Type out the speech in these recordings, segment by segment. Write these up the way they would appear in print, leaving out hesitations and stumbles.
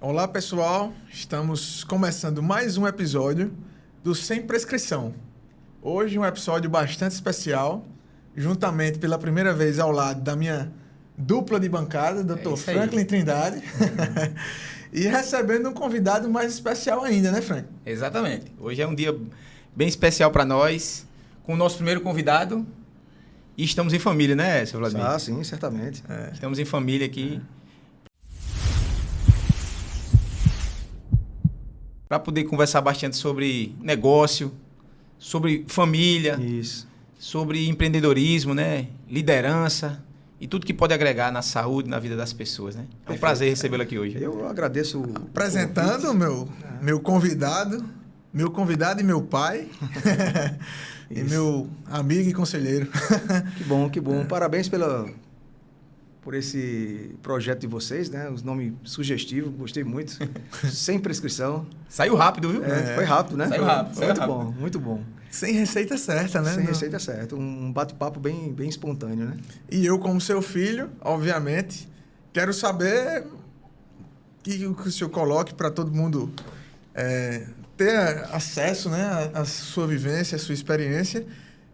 Olá, pessoal. Estamos começando mais um episódio do Sem Prescrição. Hoje um episódio bastante especial, juntamente pela primeira vez ao lado da minha dupla de bancada, Dr. Franklin Trindade, e recebendo um convidado mais especial ainda, né, Frank? Exatamente. Hoje é um dia bem especial para nós, com o nosso primeiro convidado, e estamos em família, né, seu Vladimir? Ah, sim, certamente. Estamos em família aqui. Para poder conversar bastante sobre negócio, sobre família, Isso. sobre empreendedorismo, né? Liderança e tudo que pode agregar na saúde, na vida das pessoas, né? É um prazer recebê-lo aqui hoje. Eu agradeço o Apresentando meu convidado e meu pai, e meu amigo e conselheiro. Que bom. Parabéns por esse projeto de vocês, né? Os nomes sugestivos, gostei muito. Sem prescrição. Saiu rápido, viu? Foi rápido, né? Saiu rápido. Muito bom, muito bom. Sem receita certa, né? Sem receita certa. Um bate-papo bem espontâneo, né? E eu, como seu filho, obviamente, quero saber que o senhor coloque para todo mundo ter acesso, né, à sua vivência, à sua experiência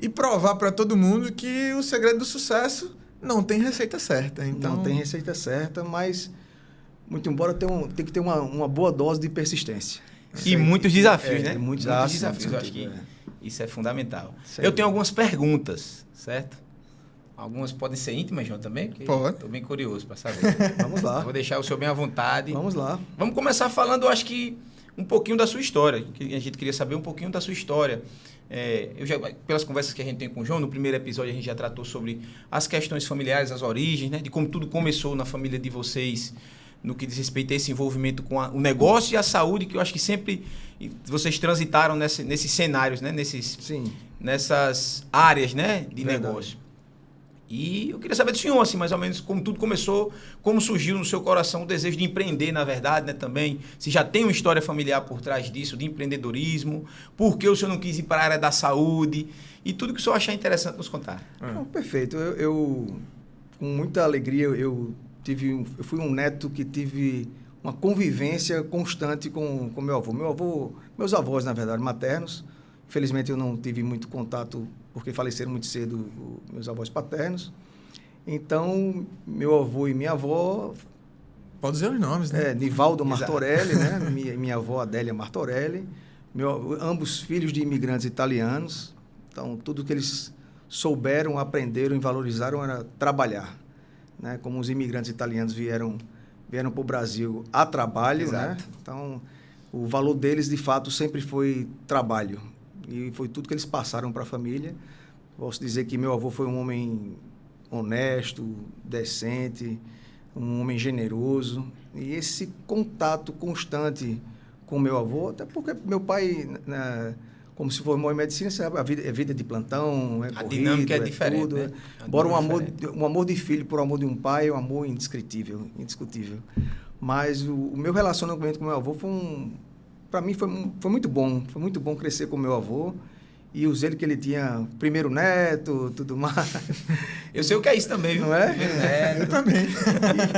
e provar para todo mundo que o segredo do sucesso não tem receita certa. Então... Não tem receita certa, mas, muito embora, tem que ter uma boa dose de persistência. E muitos desafios, né? Muitos desafios. Eu acho que isso é fundamental. Eu tenho algumas perguntas, certo? Algumas podem ser íntimas, João, também? Pode. Estou bem curioso para saber. Vamos lá. Vou deixar o senhor bem à vontade. Vamos lá. Vamos começar falando, eu acho que, um pouquinho da sua história. Que a gente queria saber um pouquinho da sua história. Pelas conversas que a gente tem com o João, no primeiro episódio a gente já tratou sobre as questões familiares, as origens, né? De como tudo começou na família de vocês, no que diz respeito a esse envolvimento com o negócio e a saúde, que eu acho que sempre vocês transitaram nesses cenários, né? Nessas áreas, né? De Verdade. negócio. E eu queria saber do senhor, assim, mais ou menos, como tudo começou, como surgiu no seu coração o desejo de empreender, na verdade, né, também. Se já tem uma história familiar por trás disso, de empreendedorismo, por que o senhor não quis ir para a área da saúde, e tudo que o senhor achar interessante nos contar. Não, perfeito. Eu com muita alegria, eu fui um neto que tive uma convivência constante com meu avô. Meus avós, na verdade, maternos. Infelizmente, eu não tive muito contato, porque faleceram muito cedo meus avós paternos. Então, meu avô e minha avó... Pode dizer os nomes, né? Nivaldo Martorelli, né? Minha avó Adélia Martorelli. Ambos filhos de imigrantes italianos. Então, tudo que eles souberam, aprenderam e valorizaram era trabalhar. Né? Como os imigrantes italianos vieram para o Brasil a trabalho. Exato. Né? Então, o valor deles, de fato, sempre foi trabalho. E foi tudo que eles passaram para a família. Posso dizer que meu avô foi um homem honesto, decente, um homem generoso. E esse contato constante com meu avô, até porque meu pai, né, como se formou em medicina, sabe, a vida é de plantão, a dinâmica é diferente, tudo. Né? Embora um amor de filho por amor de um pai é um amor indiscutível. Mas o meu relacionamento com meu avô para mim foi muito bom crescer com meu avô e o zelo que ele tinha, primeiro neto, tudo mais. Eu sei o que é isso também, viu? Não é? Eu também.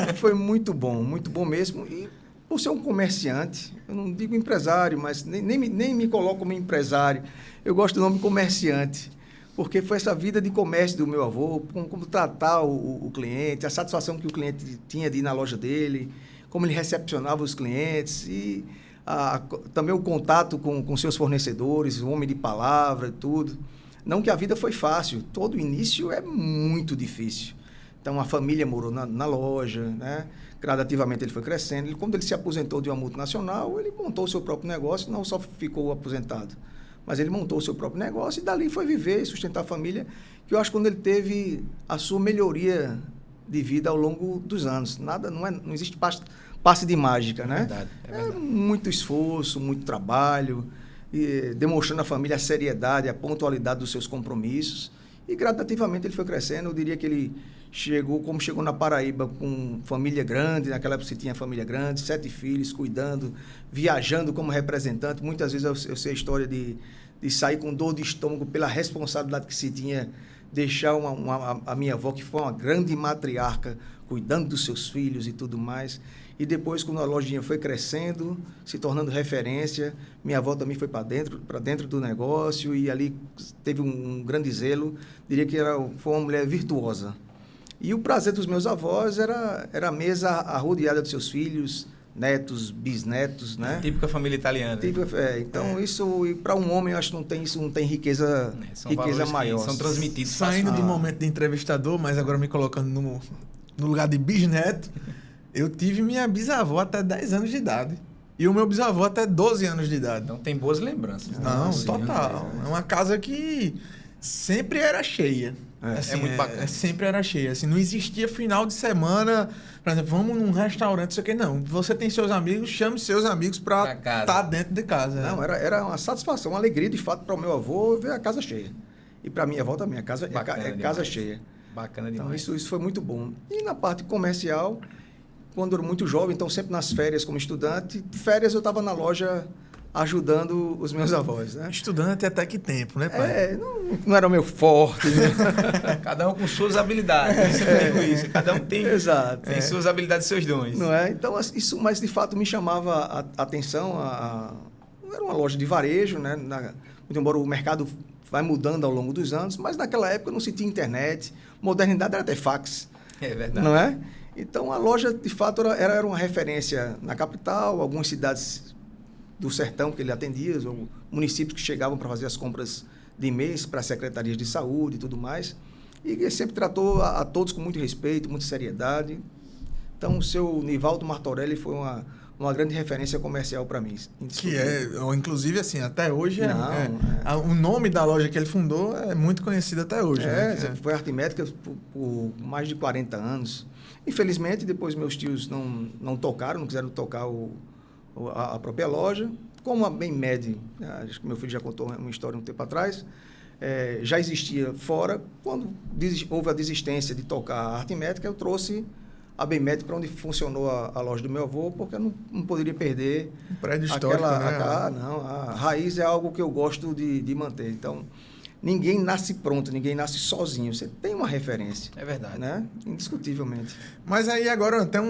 E foi muito bom mesmo. E por ser um comerciante, eu não digo empresário, mas nem me coloco como empresário, eu gosto do nome comerciante, porque foi essa vida de comércio do meu avô, como tratar o cliente, a satisfação que o cliente tinha de ir na loja dele, como ele recepcionava os clientes e também o contato com seus fornecedores, o homem de palavra e tudo. Não que a vida foi fácil, todo início é muito difícil. Então, a família morou na loja, né? Gradativamente ele foi crescendo. Quando ele se aposentou de uma multinacional, ele montou o seu próprio negócio, não só ficou aposentado, mas ele montou o seu próprio negócio e dali foi viver e sustentar a família, que eu acho que quando ele teve a sua melhoria de vida ao longo dos anos. Não existe passe de mágica, né? É verdade. Muito esforço, muito trabalho, e demonstrando à família a seriedade, a pontualidade dos seus compromissos. E gradativamente ele foi crescendo. Eu diria que ele chegou na Paraíba com família grande, naquela época você tinha família grande, 7 filhos, cuidando, viajando como representante. Muitas vezes eu sei a história de sair com dor de estômago pela responsabilidade que se tinha, deixar a minha avó, que foi uma grande matriarca, cuidando dos seus filhos e tudo mais. E depois, quando a lojinha foi crescendo, se tornando referência, minha avó também foi para dentro do negócio e ali teve um grande zelo. Diria que foi uma mulher virtuosa. E o prazer dos meus avós era a mesa arrodeada dos seus filhos, netos, bisnetos, né? Típica família italiana. Então, isso, para um homem, eu acho que isso não tem riqueza, riqueza maior. São transmitidos. Saindo de momento de entrevistador, mas agora me colocando no lugar de bisneto, eu tive minha bisavó até 10 anos de idade. E o meu bisavô até 12 anos de idade. Então tem boas lembranças. Não, total. É uma casa que sempre era cheia. Assim, é muito bacana. Sempre era cheia. Assim, não existia final de semana, por exemplo, vamos num restaurante, isso aqui. Não, você tem seus amigos, chame seus amigos para estar dentro de casa. Não, era uma satisfação, uma alegria, de fato, para o meu avô ver a casa cheia. E para minha avó também, a casa é casa cheia. Bacana demais. Então, isso foi muito bom. E na parte comercial, quando eu era muito jovem, então sempre nas férias como estudante, férias eu estava na loja ajudando os meus avós, né? Estudante até que tempo, né, pai? Não era o meu forte, né? Cada um com suas habilidades. Isso. Cada um tem suas habilidades e seus dons. Não é? Então, isso, mas de fato me chamava a atenção. Era uma loja de varejo, né? Muito embora o mercado vai mudando ao longo dos anos, mas naquela época não se tinha internet, modernidade era até fax. É verdade. Não é? Então, a loja, de fato, era uma referência na capital, algumas cidades do sertão que ele atendia, municípios que chegavam para fazer as compras de mês para secretarias de saúde e tudo mais. E ele sempre tratou a todos com muito respeito, muita seriedade. Então, o seu Nivaldo Martorelli foi uma grande referência comercial para mim. Que inclusive, assim, até hoje, o nome da loja que ele fundou é muito conhecido até hoje. Foi Artimétrica por mais de 40 anos. Infelizmente, depois meus tios não tocaram, não quiseram tocar a própria loja. Como a Bem-Med, acho que meu filho já contou uma história um tempo atrás, já existia fora. Quando houve a desistência de tocar a Artimétrica, eu trouxe a Bem-Med para onde funcionou a loja do meu avô, porque eu não poderia perder um prédio histórico, a raiz é algo que eu gosto de manter. Então, ninguém nasce pronto, ninguém nasce sozinho. Você tem uma referência. É verdade. Né? Indiscutivelmente. Mas aí agora tem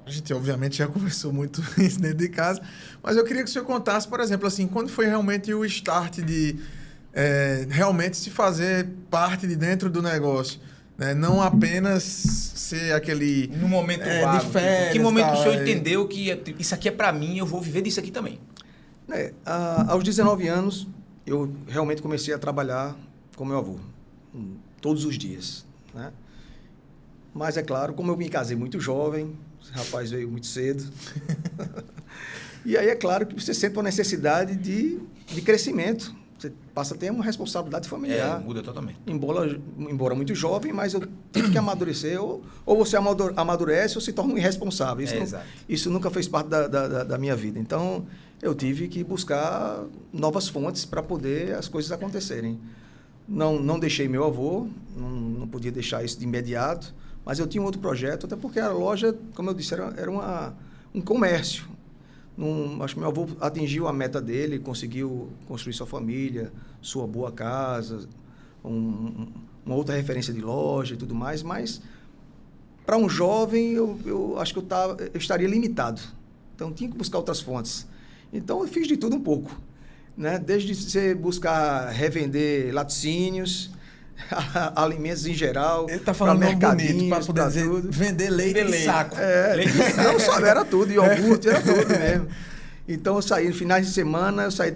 a gente, obviamente, já conversou muito isso dentro de casa, mas eu queria que o senhor contasse, por exemplo, assim, quando foi realmente o start de realmente se fazer parte de dentro do negócio, né? Não apenas ser aquele... No momento de férias. Que momento o senhor entendeu que isso aqui é para mim, eu vou viver disso aqui também? Aos 19 anos, eu realmente comecei a trabalhar com meu avô, todos os dias, né? Mas, é claro, como eu me casei muito jovem, esse rapaz veio muito cedo. E aí é claro que você sente uma necessidade de crescimento. Você passa a ter uma responsabilidade familiar. Muda totalmente. Embora muito jovem, mas eu tive que amadurecer. Ou você amadurece ou se torna um irresponsável. Isso nunca fez parte da minha vida. Então, eu tive que buscar novas fontes para poder as coisas acontecerem. Não deixei meu avô, não podia deixar isso de imediato. Mas eu tinha um outro projeto, até porque a loja, como eu disse, era um comércio. Acho que meu avô atingiu a meta dele, conseguiu construir sua família, sua boa casa, uma outra referência de loja e tudo mais, mas para um jovem eu acho que eu estaria limitado. Então tinha que buscar outras fontes. Então eu fiz de tudo um pouco, né? Desde você buscar revender laticínios, alimentos em geral. Ele está falando bonito para poder dizer, vender leite de saco. Não só era tudo, iogurte, era tudo mesmo. Então eu saía, no finais de semana, eu saía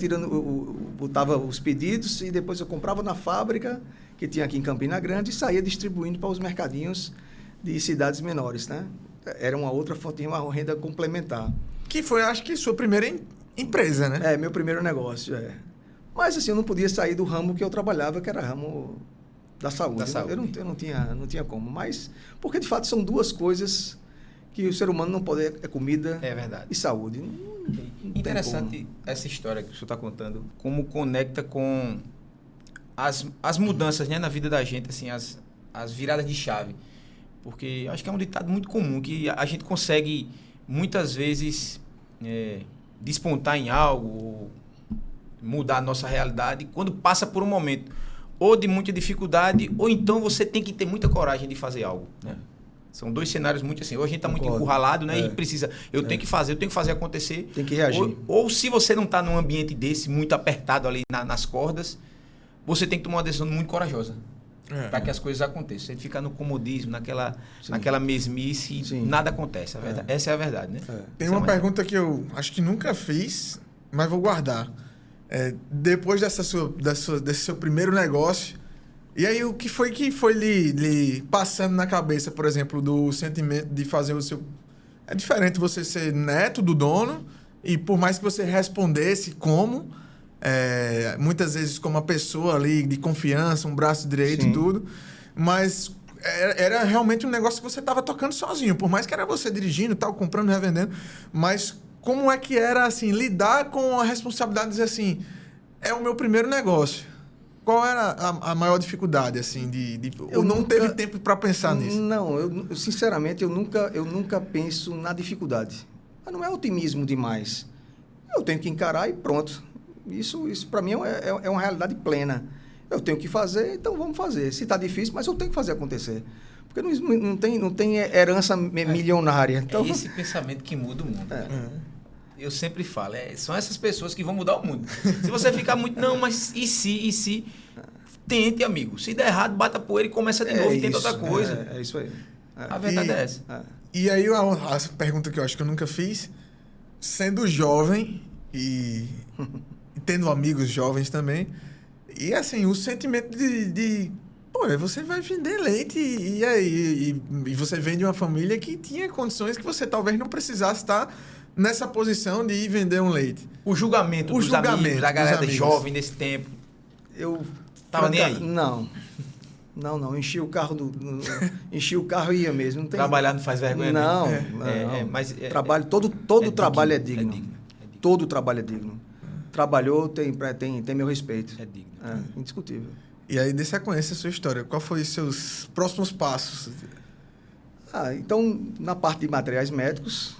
botava os pedidos e depois eu comprava na fábrica, que tinha aqui em Campina Grande, e saía distribuindo para os mercadinhos de cidades menores, né? Era uma outra fonte, uma renda complementar. Que foi, acho que, sua primeira empresa, né? Meu primeiro negócio, Mas assim, eu não podia sair do ramo que eu trabalhava, que era ramo da saúde. Eu não tinha como. Mas, porque de fato são duas coisas que o ser humano não pode... É comida e saúde. Interessante essa história que o senhor está contando. Como conecta com as mudanças, né, na vida da gente, assim, as viradas de chave. Porque acho que é um ditado muito comum, que a gente consegue, muitas vezes, despontar em algo, mudar a nossa realidade, quando passa por um momento ou de muita dificuldade, ou então você tem que ter muita coragem de fazer algo, né? São dois cenários muito assim. Ou a gente está muito Concordo. encurralado, né? E precisa... Eu tenho que fazer acontecer. Tem que reagir. Ou se você não está num ambiente desse, muito apertado ali nas cordas, você tem que tomar uma decisão muito corajosa. Para que as coisas aconteçam. Você fica no comodismo, naquela mesmice, e nada acontece. Essa é a verdade, né? Tem uma pergunta que eu acho que nunca fiz, mas vou guardar. Depois desse seu primeiro negócio, e aí o que foi lhe passando na cabeça, por exemplo, do sentimento de fazer o seu... É diferente você ser neto do dono, e por mais que você respondesse como... muitas vezes como uma pessoa ali de confiança, um braço direito e tudo, mas era realmente um negócio que você estava tocando sozinho, por mais que era você dirigindo, tal, comprando, revendendo, mas como é que era assim, lidar com a responsabilidade de dizer assim, é o meu primeiro negócio? Qual era a maior dificuldade, assim, ou não teve tempo para pensar nisso? Não, eu sinceramente, eu nunca penso na dificuldade. Mas não é otimismo demais. Eu tenho que encarar e pronto. Isso para mim é uma realidade plena. Eu tenho que fazer, então vamos fazer. Se está difícil, mas eu tenho que fazer acontecer. Porque não tem herança milionária. Então... É esse pensamento que muda o mundo. Eu sempre falo, são essas pessoas que vão mudar o mundo. Se você ficar muito, não, mas e se? Tente, amigo. Se der errado, bata a poeira e começa de novo e tenta outra coisa. É isso aí. A verdade é essa. E aí, a pergunta que eu acho que eu nunca fiz, sendo jovem e tendo amigos jovens também, e assim, o sentimento pô, você vai vender leite e aí e você vem de uma família que tinha condições que você talvez não precisasse estar nessa posição de ir vender um leite. O julgamento dos amigos, da galera jovem nesse tempo. Eu tava nem aí. Não, enchi o carro enchi o carro e ia mesmo. Não tem... Trabalhar não faz vergonha, não. Mas trabalho, todo trabalho é digno. Todo trabalho é digno. Trabalhou, tem meu respeito. É digno. Indiscutível. E aí, dê sequência a sua história. Qual foi os seus próximos passos? Então, na parte de materiais médicos,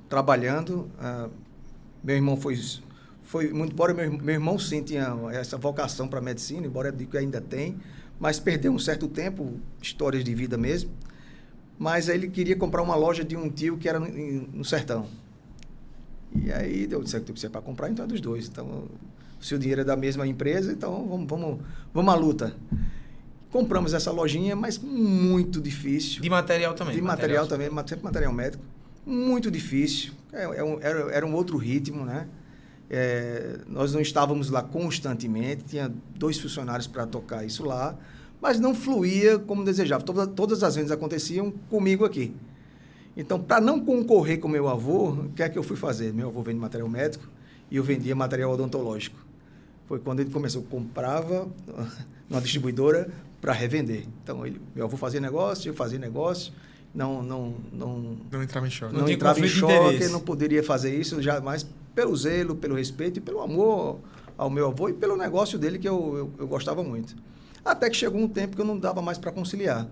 trabalhando, meu irmão foi muito, embora meu irmão sim tinha essa vocação para medicina, embora eu diga que ainda tem, mas perdeu um certo tempo, histórias de vida mesmo, mas aí ele queria comprar uma loja de um tio que era no sertão. E aí eu disse que para comprar, então é dos dois. Então, se o dinheiro é da mesma empresa, então vamos à luta. Compramos essa lojinha, mas muito difícil. De material também. De material também, sempre material médico. Muito difícil. Era um outro ritmo, né? Nós não estávamos lá constantemente, tinha 2 funcionários para tocar isso lá, mas não fluía como desejava. Todas as vendas aconteciam comigo aqui. Então, para não concorrer com meu avô, o que é que eu fui fazer? Meu avô vende material médico e eu vendia material odontológico. Foi quando ele começou, comprava numa distribuidora para revender. Então, meu avô fazia negócio, eu fazia negócio, não entrava em choque. Não entrava em choque, não poderia fazer isso jamais pelo zelo, pelo respeito e pelo amor ao meu avô e pelo negócio dele que eu gostava muito. Até que chegou um tempo que eu não dava mais para conciliar.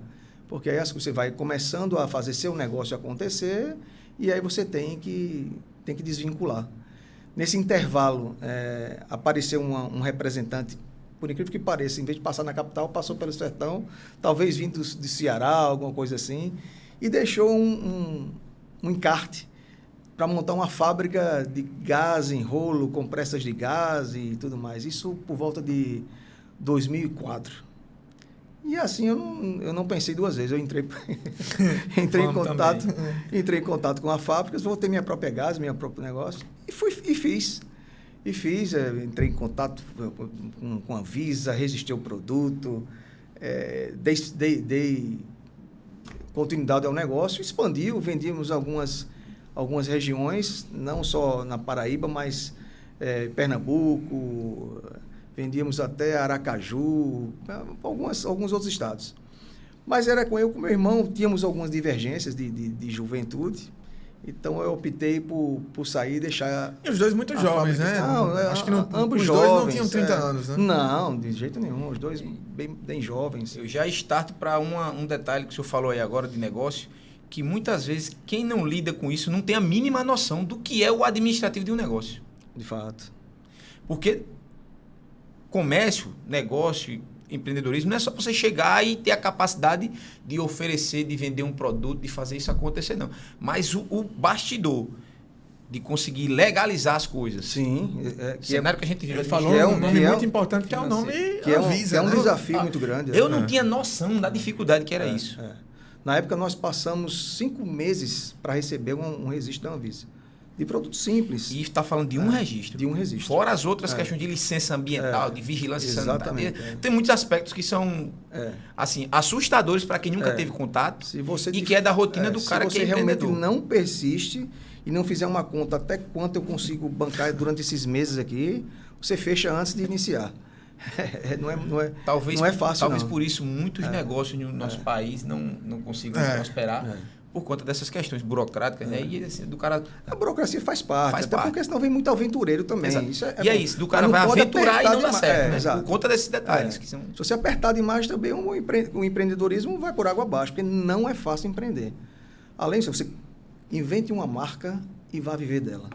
Porque aí você vai começando a fazer seu negócio acontecer e aí você tem que desvincular. Nesse intervalo, apareceu um representante, por incrível que pareça, em vez de passar na capital, passou pelo sertão, talvez vindo de Ceará, alguma coisa assim, e deixou um encarte para montar uma fábrica de gás em rolo, compressas de gás e tudo mais. Isso por volta de 2004. E assim eu não pensei 2 vezes. Eu entrei em contato com a fábrica, vou ter minha própria gás, meu próprio negócio. E fiz. Entrei em contato com a Visa, registrei o produto, dei continuidade ao negócio, expandiu, vendíamos algumas regiões, não só na Paraíba, mas Pernambuco, vendíamos até Aracaju, alguns outros estados. Mas era com meu irmão, tínhamos algumas divergências de juventude, então eu optei por sair e deixar... E os dois muito jovens, fábrica. Né? Não, acho que ambos os jovens. Dois não tinham 30 anos, né? Não, de jeito nenhum, os dois bem jovens. Eu já starto para um detalhe que o senhor falou aí agora de negócio, que muitas vezes quem não lida com isso não tem a mínima noção do que é o administrativo de um negócio. De fato. Porque comércio, negócio, empreendedorismo não é só você chegar e ter a capacidade de oferecer, de vender um produto, de fazer isso acontecer, não. Mas o bastidor de conseguir legalizar as coisas. Sim. O cenário que a gente vive. Ele falou um nome muito importante, que é o nome que é Anvisa, um desafio muito grande. Eu não tinha noção da dificuldade que era isso. Na época, nós passamos 5 meses para receber um registro da Anvisa. De produto simples. E está falando de um registro. De um registro. Fora as outras questões de licença ambiental, de vigilância Exatamente, sanitária. Tem muitos aspectos que são assim, assustadores para quem nunca teve contato e que é da rotina do cara que é empreendedor. Se você realmente não persiste e não fizer uma conta até quanto eu consigo bancar durante esses meses aqui, você fecha antes de iniciar. Não é fácil, talvez não. Por isso muitos negócios no nosso país não consigam prosperar por conta dessas questões burocráticas, né? E assim, do cara... A burocracia faz parte, porque senão vem muito aventureiro também. Isso isso, do cara vai aventurar e não dá certo, né? Por conta desses detalhes. Que são... Se você apertar demais também, o empreendedorismo vai por água abaixo, porque não é fácil empreender. Além disso, você invente uma marca e vá viver dela.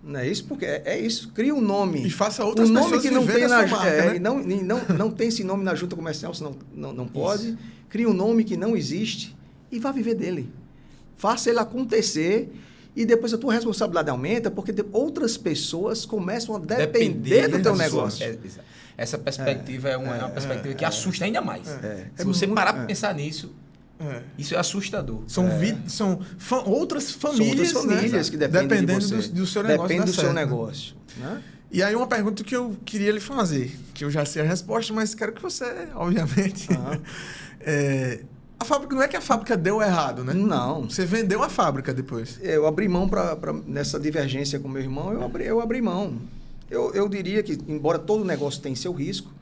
Não é isso? Porque é isso. Cria um nome. E faça outras nome pessoas que não tem na marca, né? E não tem esse nome na junta comercial, senão não pode. Isso. Cria um nome que não existe e vá viver dele. Faça ele acontecer e depois a tua responsabilidade aumenta porque outras pessoas começam a depender do teu negócio. Essa perspectiva é uma perspectiva que assusta ainda mais. Se você parar para pensar nisso, isso é assustador. São outras famílias, que dependem do seu negócio. Depende do seu negócio. Né? E aí uma pergunta que eu queria lhe fazer, que eu já sei a resposta, mas quero que você, obviamente... A fábrica, não é que a fábrica deu errado, né? Não. Você vendeu a fábrica depois. Eu abri mão nessa divergência com meu irmão, eu abri mão. Eu diria que, embora todo negócio tenha seu risco,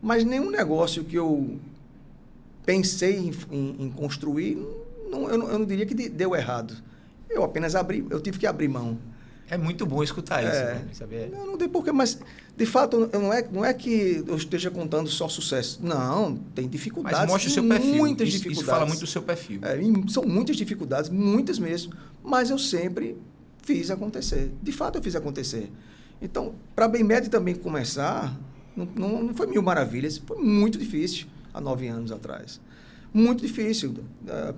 mas nenhum negócio que eu pensei em construir, eu não diria que deu errado. Eu apenas eu tive que abrir mão. É muito bom escutar isso, né? Saber. Não tem porquê, mas de fato não é que eu esteja contando só sucesso. Não, tem dificuldades. Mas mostra o seu perfil. Muitas dificuldades. Isso fala muito do seu perfil. São muitas dificuldades, muitas mesmo, mas eu sempre fiz acontecer. De fato, eu fiz acontecer. Então, para a Bem-Med também começar, não foi mil maravilhas, foi muito difícil há 9 anos atrás. Muito difícil.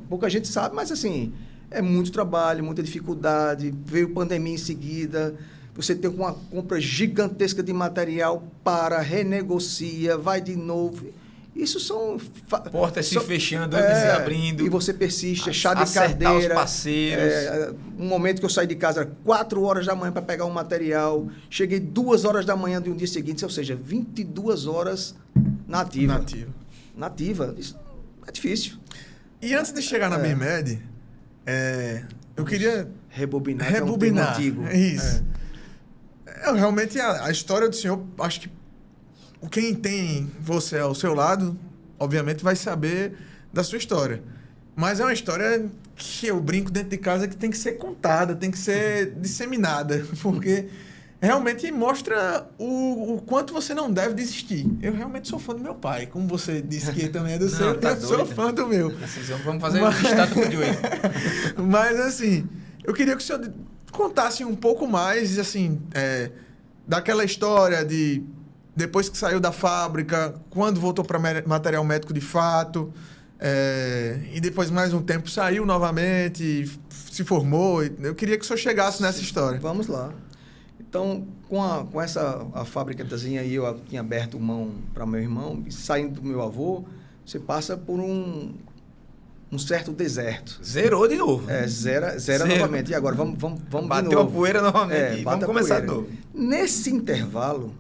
Pouca gente sabe, mas assim... É muito trabalho, muita dificuldade. Veio pandemia em seguida. Você tem uma compra gigantesca de material, renegocia, vai de novo. Isso são... Portas se fechando, antes se abrindo. E você persiste, chá de cadeira. Os parceiros. Um momento que eu saí de casa, era 4 horas da manhã para pegar um material. Cheguei 2 horas da manhã de um dia seguinte, ou seja, 22 horas nativa. Isso é difícil. E antes de chegar na Bem-Med... eu queria... Rebobinar. É um termo antigo. Isso. Realmente, a história do senhor, acho que quem tem você ao seu lado, obviamente, vai saber da sua história. Mas é uma história que eu brinco dentro de casa que tem que ser contada, tem que ser disseminada, porque realmente mostra o quanto você não deve desistir. Eu realmente sou fã do meu pai. Como você disse que também é do seu, eu sou fã do meu. Vamos fazer um estátua de hoje. Mas, assim, eu queria que o senhor contasse um pouco mais, assim, daquela história de depois que saiu da fábrica, quando voltou para material médico de fato, e depois mais um tempo saiu novamente, se formou. Eu queria que o senhor chegasse nessa história. Vamos lá. Então, com essa fábricazinha aí, eu tinha aberto mão para meu irmão, saindo do meu avô, você passa por um certo deserto. Zerou de novo. Zera novamente. E agora, vamos de novo. Bateu a poeira novamente. Vamos começar de novo. Nesse intervalo,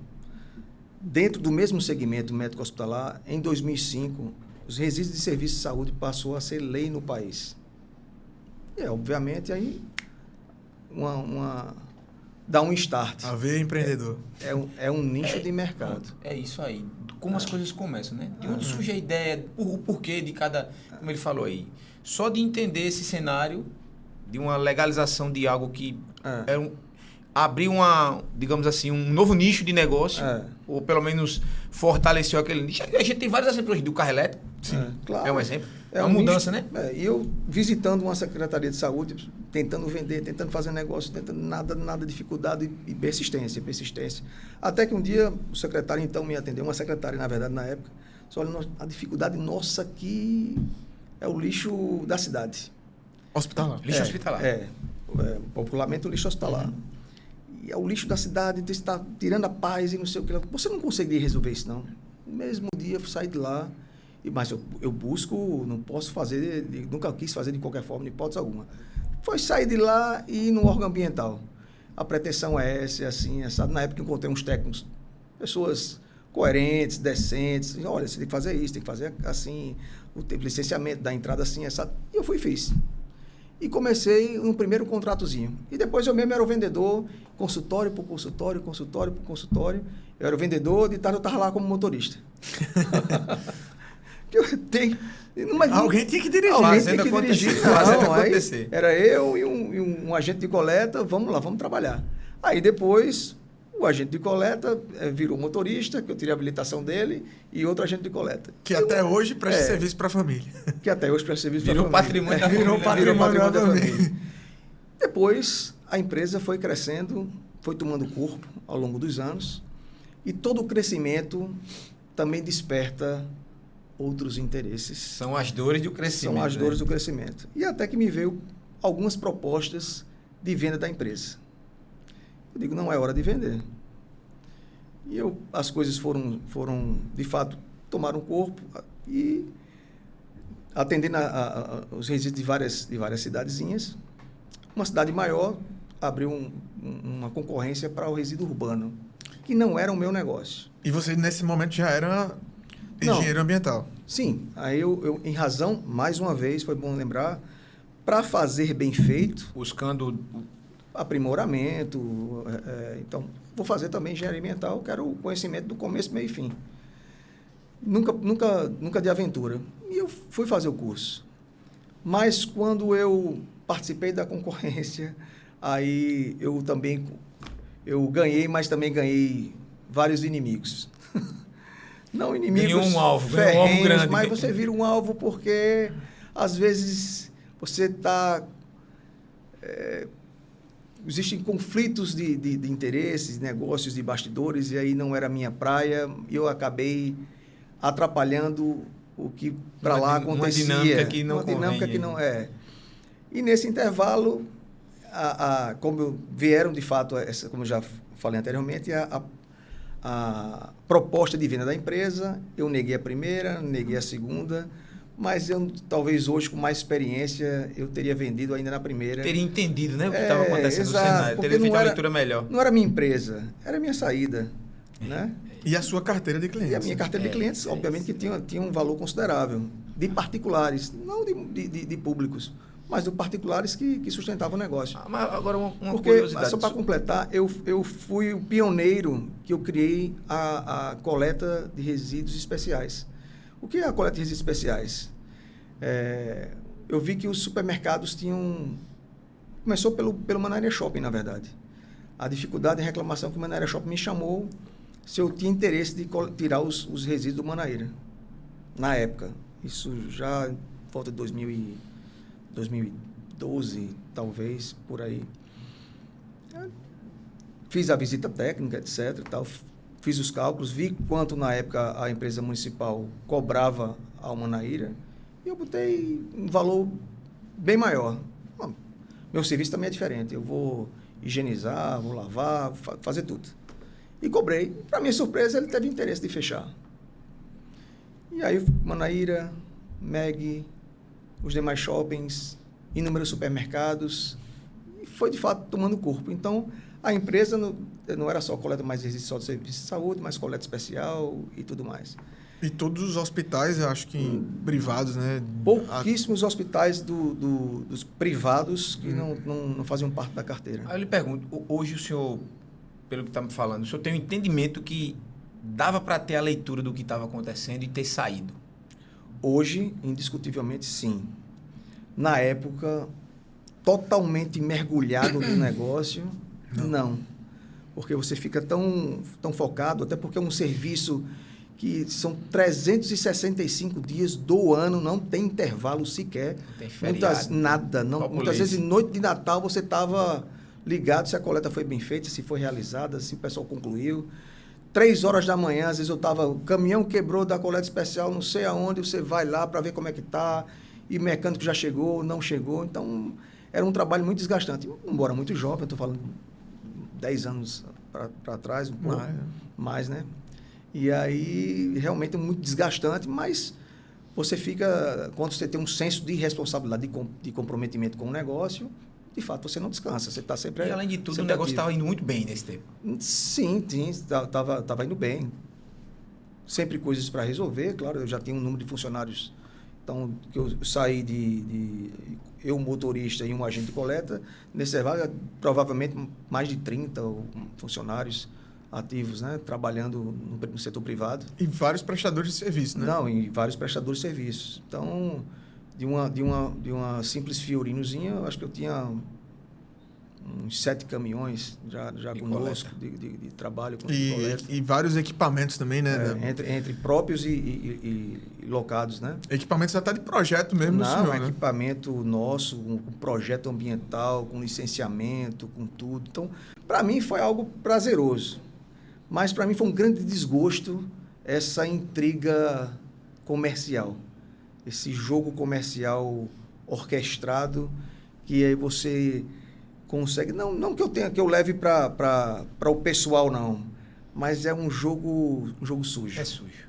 dentro do mesmo segmento médico-hospitalar, em 2005, os resíduos de serviço de saúde passou a ser lei no país. E, obviamente, aí dá um start. A ver empreendedor. É um nicho de mercado. É isso aí. Como as coisas começam, né? De onde surge a ideia, o porquê de cada... Como ele falou aí. Só de entender esse cenário de uma legalização de algo que abriu digamos assim, um novo nicho de negócio, ou pelo menos fortaleceu aquele nicho. A gente tem vários exemplos do carro elétrico. Sim, claro. É um exemplo. É uma mudança, nicho, né? E eu visitando uma secretaria de saúde, tentando vender, tentando fazer negócio, tentando nada dificuldade e persistência. Até que um dia o secretário então me atendeu, uma secretária, na verdade, na época, Você olha, a dificuldade nossa aqui é o lixo da cidade. Hospitalar. Lixo hospitalar. Popularmente o lixo hospitalar. E é o lixo da cidade, você está tirando a paz e não sei o que. Você não conseguiria resolver isso, não. No mesmo dia eu saí de lá, mas eu busco, não posso fazer, nunca quis fazer de qualquer forma, de hipótese alguma. Foi sair de lá e ir no órgão ambiental. A pretensão é essa, assim, sabe? Na época eu encontrei uns técnicos, pessoas coerentes, decentes. Olha, você tem que fazer isso, tem que fazer assim, o licenciamento da entrada assim, essa. E eu fui e fiz. E comecei no primeiro contratozinho. E depois eu mesmo era o vendedor, consultório por consultório, consultório por consultório. Eu era o vendedor, de tarde eu estava lá como motorista. Eu tenho... Alguém tinha que dirigir. Alguém tinha que dirigir. Não, acontecer. Era eu e um agente de coleta, vamos lá, vamos trabalhar. Aí depois, o agente de coleta virou motorista, que eu tirei a habilitação dele, e outro agente de coleta. Que até hoje presta serviço para a família. Que até hoje presta serviço para a família. Patrimônio da Virou patrimônio da família. Depois, a empresa foi crescendo, foi tomando corpo ao longo dos anos, e todo o crescimento também desperta outros interesses. São as dores do crescimento. São as dores do crescimento. E até que me veio algumas propostas de venda da empresa. Eu digo, não é hora de vender. E as coisas foram, de fato, tomaram corpo e atendendo os resíduos de várias cidadezinhas. Uma cidade maior abriu uma concorrência para o resíduo urbano, que não era o meu negócio. E você, nesse momento, já era engenheiro ambiental? Sim. Aí eu, em razão, mais uma vez, foi bom lembrar, para fazer bem feito... Buscando... aprimoramento. Então, vou fazer também engenharia ambiental, quero o conhecimento do começo, meio e fim. Nunca de aventura. E eu fui fazer o curso. Mas quando eu participei da concorrência, aí eu ganhei, mas também ganhei vários inimigos. Não inimigos ganhou um alvo grande. Mas você vira um alvo porque, às vezes, você está... existem conflitos de interesses, negócios de bastidores, e aí não era a minha praia, e eu acabei atrapalhando o que para lá acontecia. Uma dinâmica que não convém. Uma dinâmica que não é. E nesse intervalo, como vieram de fato, como eu já falei anteriormente, a proposta de venda da empresa, eu neguei a primeira, neguei a segunda, mas eu, talvez hoje, com mais experiência, eu teria vendido ainda na primeira. Teria entendido, né, o que estava acontecendo no cenário, teria feito uma leitura melhor. Não era minha empresa, era minha saída. Né? E a sua carteira de clientes. E a minha carteira de clientes, obviamente, que tinha um valor considerável. De particulares, não de públicos, mas de particulares que sustentavam o negócio. Mas agora uma porque, curiosidade. Só para completar, eu fui o pioneiro que eu criei a coleta de resíduos especiais. O que é a coleta de resíduos especiais? Eu vi que os supermercados tinham... Começou pelo Manaíra Shopping, na verdade. A dificuldade de reclamação que o Manaíra Shopping me chamou se eu tinha interesse de tirar os resíduos do Manaíra. Na época. Isso já em volta de 2012, talvez, por aí. Fiz a visita técnica, etc. Tal. Fiz os cálculos, vi quanto na época a empresa municipal cobrava ao Manaíra e eu botei um valor bem maior. Meu serviço também é diferente. Eu vou higienizar, vou lavar, fazer tudo. E cobrei. Para minha surpresa, ele teve interesse de fechar. E aí, Manaíra, MEG, os demais shoppings, inúmeros supermercados, e foi, de fato, tomando corpo. Então, a empresa não era só coleta mais resíduos só de serviço de saúde, mas coleta especial e tudo mais. E todos os hospitais, eu acho que privados, né? Pouquíssimos hospitais dos privados que não faziam parte da carteira. Aí eu lhe pergunto, hoje o senhor, pelo que está me falando, o senhor tem um entendimento que dava para ter a leitura do que estava acontecendo e ter saído? Hoje, indiscutivelmente, sim. Na época, totalmente mergulhado no negócio, não. Porque você fica tão focado, até porque é um serviço que são 365 dias do ano, não tem intervalo sequer. Não tem feriado. Nada. Muitas vezes, noite de Natal, você estava ligado se a coleta foi bem feita, se foi realizada, se o pessoal concluiu. 3 horas da manhã, às vezes o caminhão quebrou da coleta especial, não sei aonde, você vai lá para ver como é que tá, e o mecânico já chegou, não chegou. Então, era um trabalho muito desgastante. Embora muito jovem, eu estou falando 10 anos para trás, um pouco mais, né? E aí, realmente é muito desgastante, mas você fica, quando você tem um senso de responsabilidade, de comprometimento com o negócio, de fato, você não descansa, você está sempre... E, além de tudo, o negócio estava indo muito bem nesse tempo. Sim, estava indo bem. Sempre coisas para resolver, claro, eu já tinha um número de funcionários. Então, que eu saí de eu, motorista e um agente de coleta, nesse vaga, provavelmente mais de 30 funcionários ativos, né, trabalhando no setor privado. E vários prestadores de serviço, né? Não, e vários prestadores de serviços. Então, de uma simples Fiorinozinha, eu acho que eu tinha uns 7 caminhões já conosco de trabalho com coleta. E vários equipamentos também, né? Entre próprios e locados, né? Equipamentos até de projeto mesmo, Não, senhor, equipamento nosso, com projeto ambiental, com licenciamento, com tudo. Então, para mim foi algo prazeroso. Mas para mim foi um grande desgosto essa intriga comercial. Esse jogo comercial orquestrado que aí você consegue... Não que eu leve para o pessoal, não. Mas é um jogo sujo. É sujo.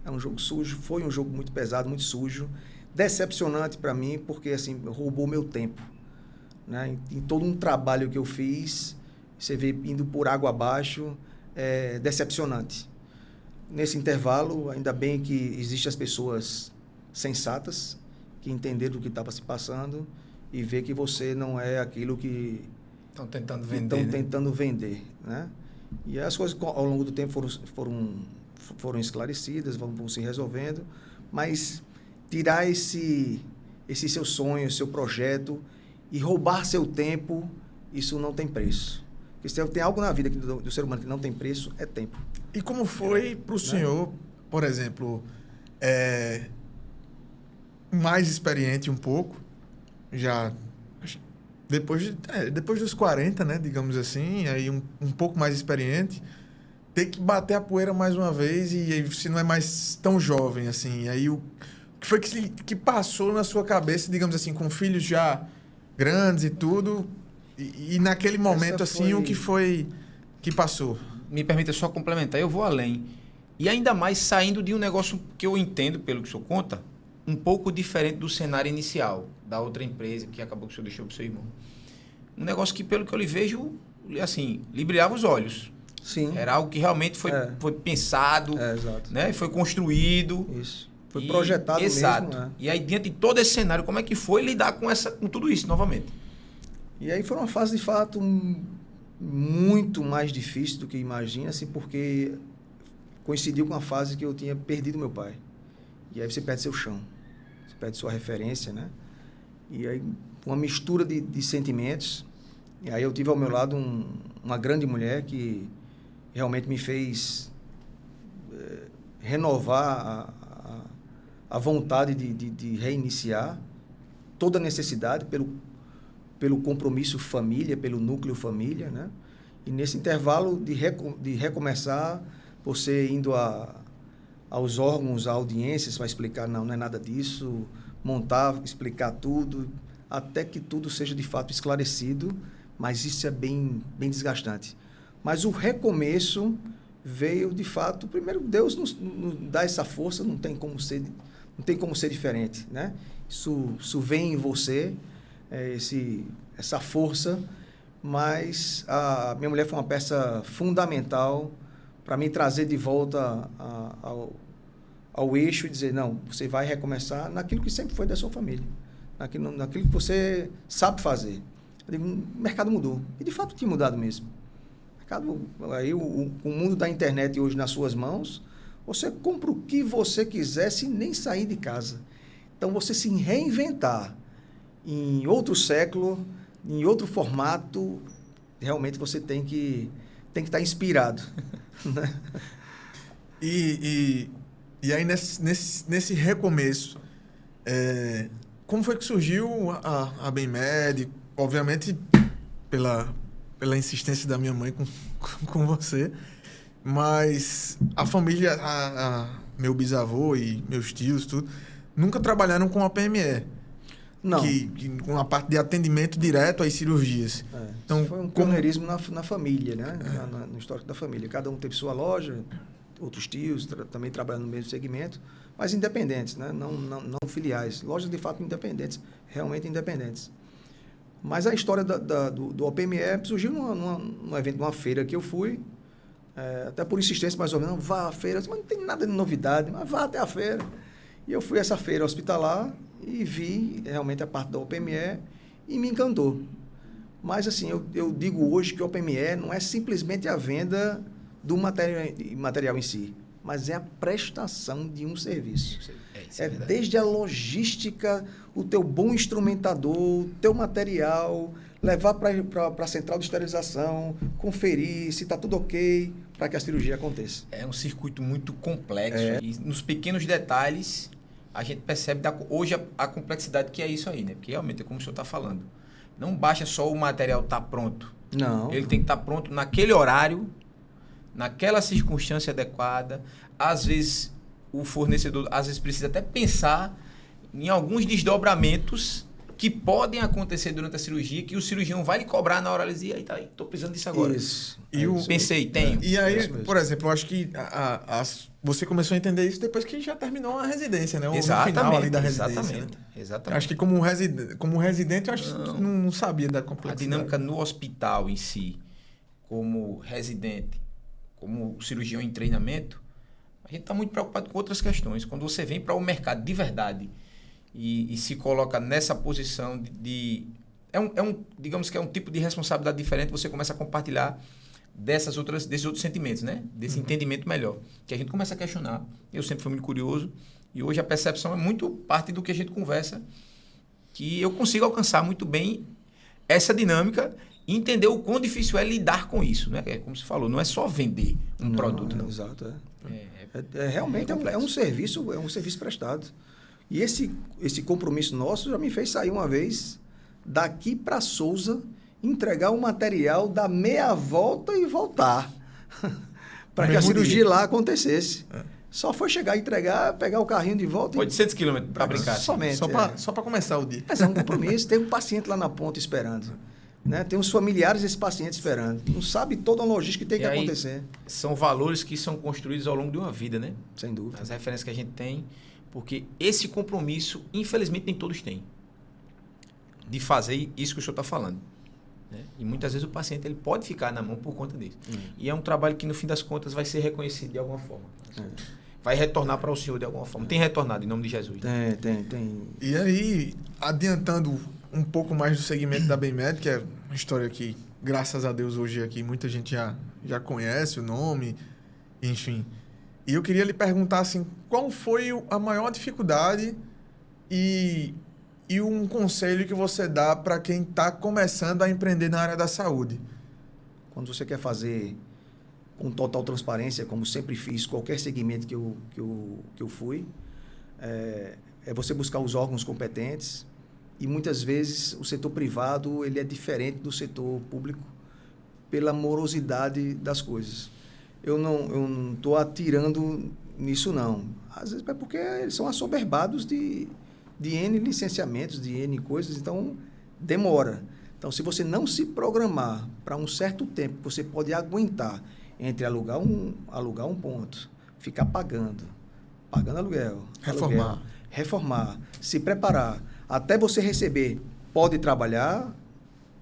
É um jogo sujo. Foi um jogo muito pesado, muito sujo. Decepcionante para mim, porque assim, roubou meu tempo. Né? Em todo um trabalho que eu fiz, você vê indo por água abaixo, é decepcionante. Nesse intervalo, ainda bem que existem as pessoas sensatas, que entenderam o que estava se passando e vê que você não é aquilo que estão tentando vender. Né? E as coisas ao longo do tempo foram esclarecidas, vão se resolvendo, mas tirar esse seu sonho, seu projeto e roubar seu tempo, isso não tem preço. Porque se tem algo na vida do ser humano que não tem preço, é tempo. E como foi para o senhor, por exemplo, mais experiente um pouco, já depois dos 40, né, digamos assim, aí um pouco mais experiente, ter que bater a poeira mais uma vez e aí você não é mais tão jovem, assim, aí o que foi que passou na sua cabeça, digamos assim, com filhos já grandes e tudo, e naquele momento, assim, o que foi que passou? Me permita só complementar, eu vou além. E ainda mais saindo de um negócio que eu entendo, pelo que o senhor conta, um pouco diferente do cenário inicial da outra empresa que acabou que o senhor deixou para o seu irmão. Um negócio que, pelo que eu lhe vejo, assim, lhe brilhava os olhos. Sim. Era algo que realmente foi pensado, né? Foi construído. Isso. Foi projetado exato. mesmo. E aí, diante de todo esse cenário, como é que foi lidar com tudo isso novamente? E aí foi uma fase, de fato, muito mais difícil do que imagina, assim, porque coincidiu com a fase que eu tinha perdido meu pai. E aí você perde seu chão, você perde sua referência, né? E aí uma mistura de sentimentos. E aí eu tive ao meu lado uma grande mulher que realmente me fez renovar a vontade de reiniciar toda a necessidade pelo compromisso família, pelo núcleo família, né? E nesse intervalo de recomeçar, você indo aos órgãos, a audiências, para explicar, não é nada disso, montar, explicar tudo, até que tudo seja de fato esclarecido, mas isso é bem desgastante. Mas o recomeço veio, de fato, primeiro, Deus nos dá essa força, não tem como ser diferente, né? Isso vem em você, essa força, mas a minha mulher foi uma peça fundamental para me trazer de volta ao eixo e dizer, não, você vai recomeçar naquilo que sempre foi da sua família, naquilo que você sabe fazer. Eu digo, o mercado mudou. E, de fato, tinha mudado mesmo. Aí, o mundo da internet hoje nas suas mãos, você compra o que você quiser sem nem sair de casa. Então, você se reinventar em outro século, em outro formato, realmente você tem que estar inspirado. Né? E aí, nesse recomeço, como foi que surgiu a BemMed? Obviamente, pela insistência da minha mãe com você, Mas a família, meu bisavô e meus tios, tudo, nunca trabalharam com a PME. Não. Com a parte de atendimento direto às cirurgias. Então, foi um pioneirismo na família, né? No histórico da família. Cada um teve sua loja, outros tios também trabalhando no mesmo segmento, mas independentes, né? Não filiais. Lojas, de fato, independentes, realmente independentes. Mas a história do OPME surgiu num evento, numa feira que eu fui, até por insistência mais ou menos, vá à feira, mas não tem nada de novidade, mas vá até a feira. E eu fui a essa feira hospitalar e vi realmente a parte da OPME e me encantou. Mas, assim, eu digo hoje que o OPME não é simplesmente a venda do material em si, mas é a prestação de um serviço. É desde a logística, o teu bom instrumentador, o teu material, levar para a central de esterilização, conferir se está tudo ok para que a cirurgia aconteça. É um circuito muito complexo e nos pequenos detalhes a gente percebe hoje a complexidade que é isso aí, né? Porque realmente é como o senhor está falando. Não basta só o material estar pronto. Não. Ele tem que estar pronto naquele horário, naquela circunstância adequada. Às vezes o fornecedor precisa até pensar em alguns desdobramentos que podem acontecer durante a cirurgia, que o cirurgião vai lhe cobrar na hora, ele diz, estou precisando disso agora. Isso. Pensei, tenho. E aí, por exemplo, eu acho que você começou a entender isso depois que já terminou a residência, né? Exatamente, no final ali da residência. Exatamente, né? exatamente. Acho que como residente, eu acho que não sabia da complexidade. A dinâmica no hospital em si, como residente, como cirurgião em treinamento, a gente está muito preocupado com outras questões. Quando você vem para o mercado de verdade e se coloca nessa posição digamos que é um tipo de responsabilidade diferente, você começa a compartilhar desses outros sentimentos, né? Desse entendimento melhor. Que a gente começa a questionar. Eu sempre fui muito curioso e hoje a percepção é muito parte do que a gente conversa, que eu consigo alcançar muito bem essa dinâmica e entender o quão difícil é lidar com isso, né? É como você falou, não é só vender um produto. Não. Exato. Realmente é um serviço prestado. E esse compromisso nosso já me fez sair uma vez daqui para Souza, entregar o material, dar meia volta e voltar. Para que a cirurgia lá acontecesse. Só foi chegar, entregar, pegar o carrinho de volta. 800 quilômetros para brincar. Somente. Só para começar o dia. Mas é um compromisso. Tem um paciente lá na ponta esperando. Né? Tem os familiares desse paciente esperando. Não sabe toda a logística que tem que acontecer. São valores que são construídos ao longo de uma vida, né? Sem dúvida. As referências que a gente tem. Porque esse compromisso, infelizmente, nem todos têm. De fazer isso que o senhor está falando. Né? E muitas vezes o paciente ele pode ficar na mão por conta disso. E é um trabalho que, no fim das contas, vai ser reconhecido de alguma forma. Vai retornar para o senhor de alguma forma. Tem retornado, em nome de Jesus. Tem. E aí, adiantando um pouco mais do segmento da BEMED, que é uma história que, graças a Deus, hoje aqui muita gente já conhece o nome, enfim. E eu queria lhe perguntar, assim, qual foi a maior dificuldade e um conselho que você dá para quem está começando a empreender na área da saúde? Quando você quer fazer com total transparência, como sempre fiz, qualquer segmento que eu fui, é você buscar os órgãos competentes. E muitas vezes o setor privado ele é diferente do setor público pela morosidade das coisas. Eu não estou atirando nisso, não. Às vezes é porque eles são assoberbados de N licenciamentos, de N coisas, então demora. Então, se você não se programar para um certo tempo, você pode aguentar entre alugar um ponto, ficar pagando aluguel, reformar, se preparar, até você receber, pode trabalhar,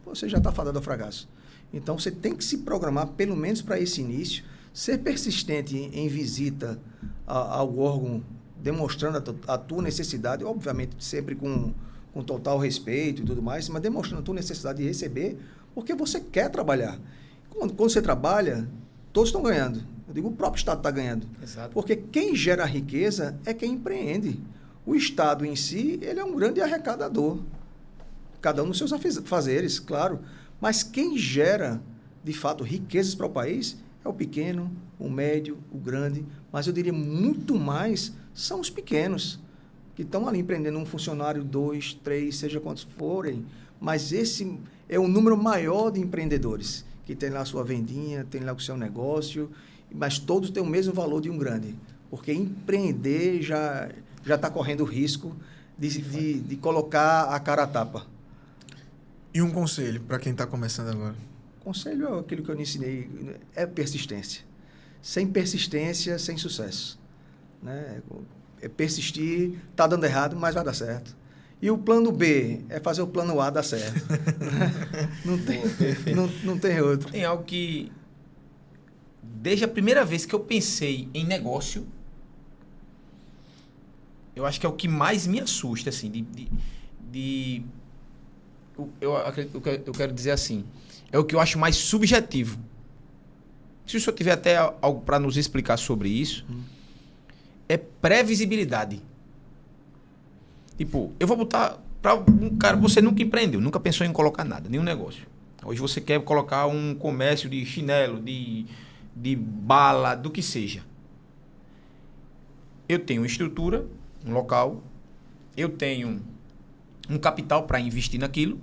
você já está fadado ao fracasso. Então, você tem que se programar, pelo menos para esse início, ser persistente em visita ao órgão, demonstrando a tua necessidade, obviamente sempre com total respeito e tudo mais, mas demonstrando a tua necessidade de receber, porque você quer trabalhar. Quando você trabalha, todos estão ganhando. Eu digo, o próprio Estado está ganhando. Exato. Porque quem gera riqueza é quem empreende. O Estado em si, ele é um grande arrecadador. Cada um nos seus afazeres, claro. Mas quem gera, de fato, riquezas para o país é o pequeno, o médio, o grande. Mas eu diria muito mais são os pequenos, que estão ali empreendendo, um funcionário, 2, 3, seja quantos forem. Mas esse é o número maior de empreendedores, que tem lá a sua vendinha, tem lá o seu negócio mas todos têm o mesmo valor de um grande. Porque empreender já está correndo o risco de colocar a cara a tapa. E um conselho para quem está começando agora? Conselho é aquilo que eu lhe ensinei, é persistência. Sem persistência, sem sucesso. Né? É persistir, está dando errado, mas vai dar certo. E o plano B é fazer o plano A dar certo. não tem outro. Tem algo que, desde a primeira vez que eu pensei em negócio, eu acho que é o que mais me assusta, assim, eu quero dizer assim, é o que eu acho mais subjetivo. Se o senhor tiver até algo para nos explicar sobre isso, é previsibilidade. Tipo, eu vou botar para um cara, você nunca empreendeu, nunca pensou em colocar nada, nenhum negócio. Hoje você quer colocar um comércio de chinelo, de bala, do que seja. Eu tenho uma estrutura, um local, eu tenho um capital para investir naquilo,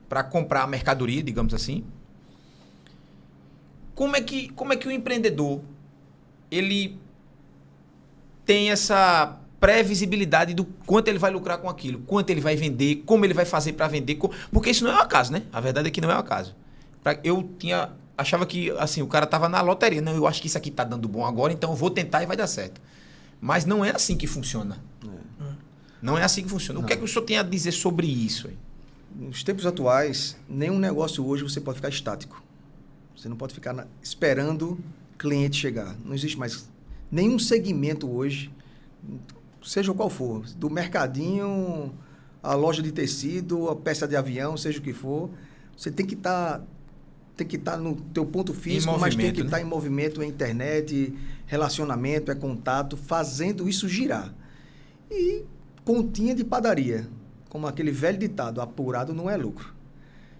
para comprar a mercadoria, digamos assim. Como é que o empreendedor ele tem essa previsibilidade do quanto ele vai lucrar com aquilo, quanto ele vai vender, como ele vai fazer para vender, porque isso não é o acaso, né? A verdade é que não é o acaso. Achava que assim, o cara estava na loteria. Não, eu acho que isso aqui está dando bom agora, então eu vou tentar e vai dar certo. Mas não é assim que funciona. Não é assim que funciona. Não. O que é que o senhor tem a dizer sobre isso aí? Nos tempos atuais, nenhum negócio hoje você pode ficar estático. Você não pode ficar esperando cliente chegar. Não existe mais nenhum segmento hoje, seja qual for, do mercadinho, a loja de tecido, a peça de avião, seja o que for, você tem que estar no teu ponto físico, mas tem que estar em movimento, é internet, relacionamento, é contato, fazendo isso girar. E continha de padaria, como aquele velho ditado, apurado não é lucro.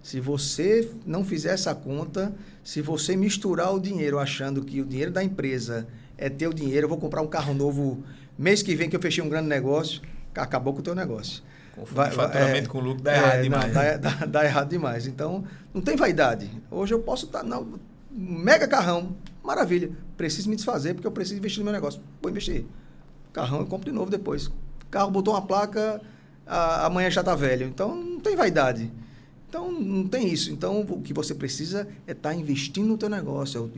Se você não fizer essa conta, se você misturar o dinheiro achando que o dinheiro da empresa é teu dinheiro, eu vou comprar um carro novo mês que vem que eu fechei um grande negócio, acabou com o teu negócio. Confundir faturamento com lucro dá errado demais. Dá errado demais. Então, não tem vaidade. Hoje eu posso estar... mega carrão, maravilha. Preciso me desfazer porque eu preciso investir no meu negócio. Vou investir. Carrão eu compro de novo depois. Carro botou uma placa, amanhã já está velho. Então, não tem vaidade. Então, não tem isso. Então, o que você precisa é estar investindo no teu negócio,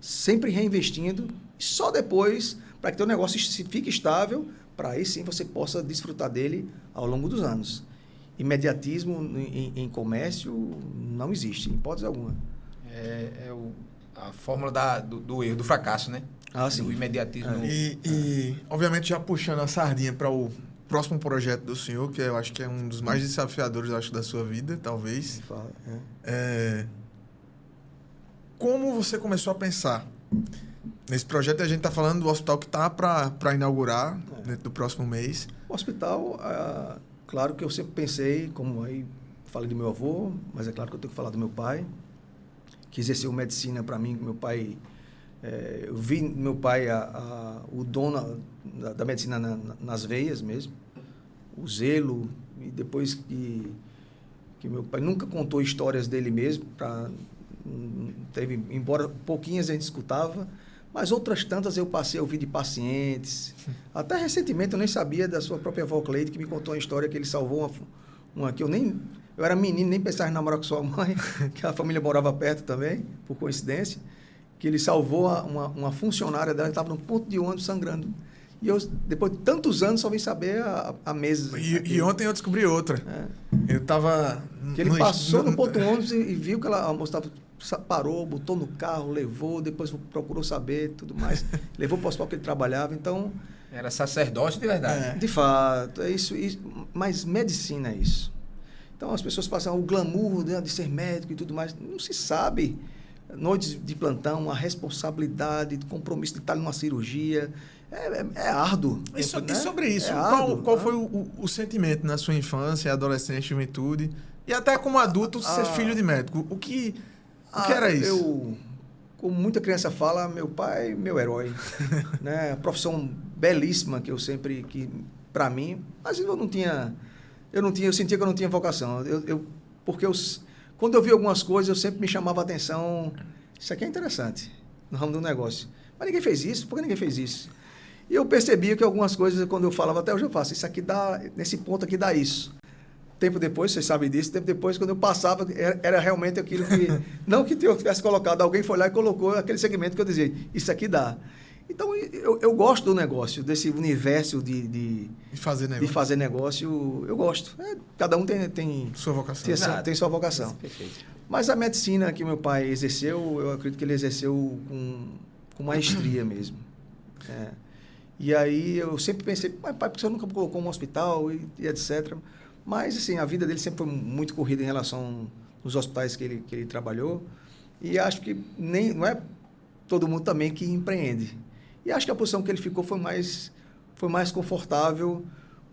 sempre reinvestindo, e só depois, para que teu negócio fique estável, para aí sim você possa desfrutar dele ao longo dos anos. Imediatismo em comércio não existe, em hipótese alguma. A fórmula do erro, do fracasso, né? Sim. O imediatismo. E, obviamente, já puxando a sardinha para o próximo projeto do senhor, que eu acho que é um dos mais desafiadores, acho, da sua vida, talvez. Como você começou a pensar nesse projeto? A gente está falando do hospital que está para inaugurar dentro do próximo mês. O hospital, claro que eu sempre pensei, como aí falei do meu avô, mas é claro que eu tenho que falar do meu pai, que exerceu medicina para mim, meu pai... eu vi meu pai o dom da medicina nas veias mesmo, o zelo, e depois que meu pai nunca contou histórias dele mesmo, embora pouquinhas a gente escutava, mas outras tantas eu passei a ouvir de pacientes. Até recentemente eu nem sabia da sua própria avó Cleide, que me contou uma história que ele salvou uma que eu era menino, nem pensava em namorar com sua mãe, que a família morava perto também, por coincidência, que ele salvou uma funcionária dela que estava no ponto de ônibus sangrando. E eu, depois de tantos anos, só vim saber há meses. E ontem eu descobri outra. Eu estava... Que ele passou no ponto de ônibus e viu que a moça parou, botou no carro, levou, depois procurou saber, tudo mais. Levou para o hospital que ele trabalhava, então... Era sacerdote de verdade. De fato, é isso. Mas medicina é isso. Então, as pessoas passam o glamour de ser médico e tudo mais. Não se sabe... Noites de plantão, a responsabilidade, o compromisso de estar numa cirurgia, é árduo. E sobre isso, qual foi o sentimento na sua infância, adolescência, juventude, e até como adulto, ser filho de médico? O que era isso? Como muita criança fala, meu pai, meu herói. Né? Profissão belíssima que eu sempre, para mim, mas eu sentia que eu não tinha vocação. Porque quando eu vi algumas coisas, eu sempre me chamava a atenção. Isso aqui é interessante. no ramo do negócio. Mas ninguém fez isso, por que ninguém fez isso? E eu percebia que algumas coisas, quando eu falava, até hoje eu faço, isso aqui dá, nesse ponto aqui dá isso. Tempo depois, vocês sabem disso, tempo depois, quando eu passava, era realmente aquilo que, não que eu tivesse colocado, alguém foi lá e colocou aquele segmento que eu dizia, isso aqui dá. Então, eu gosto do negócio, desse universo de fazer negócio, eu gosto. Cada um tem sua vocação. Tem sua vocação. Perfeito. Mas a medicina que meu pai exerceu, eu acredito que ele exerceu com maestria mesmo. E aí eu sempre pensei, pai, por que você nunca colocou um hospital e etc. Mas, assim, a vida dele sempre foi muito corrida em relação aos hospitais que ele trabalhou. E acho que não é todo mundo também que empreende. E acho que a posição que ele ficou foi mais confortável,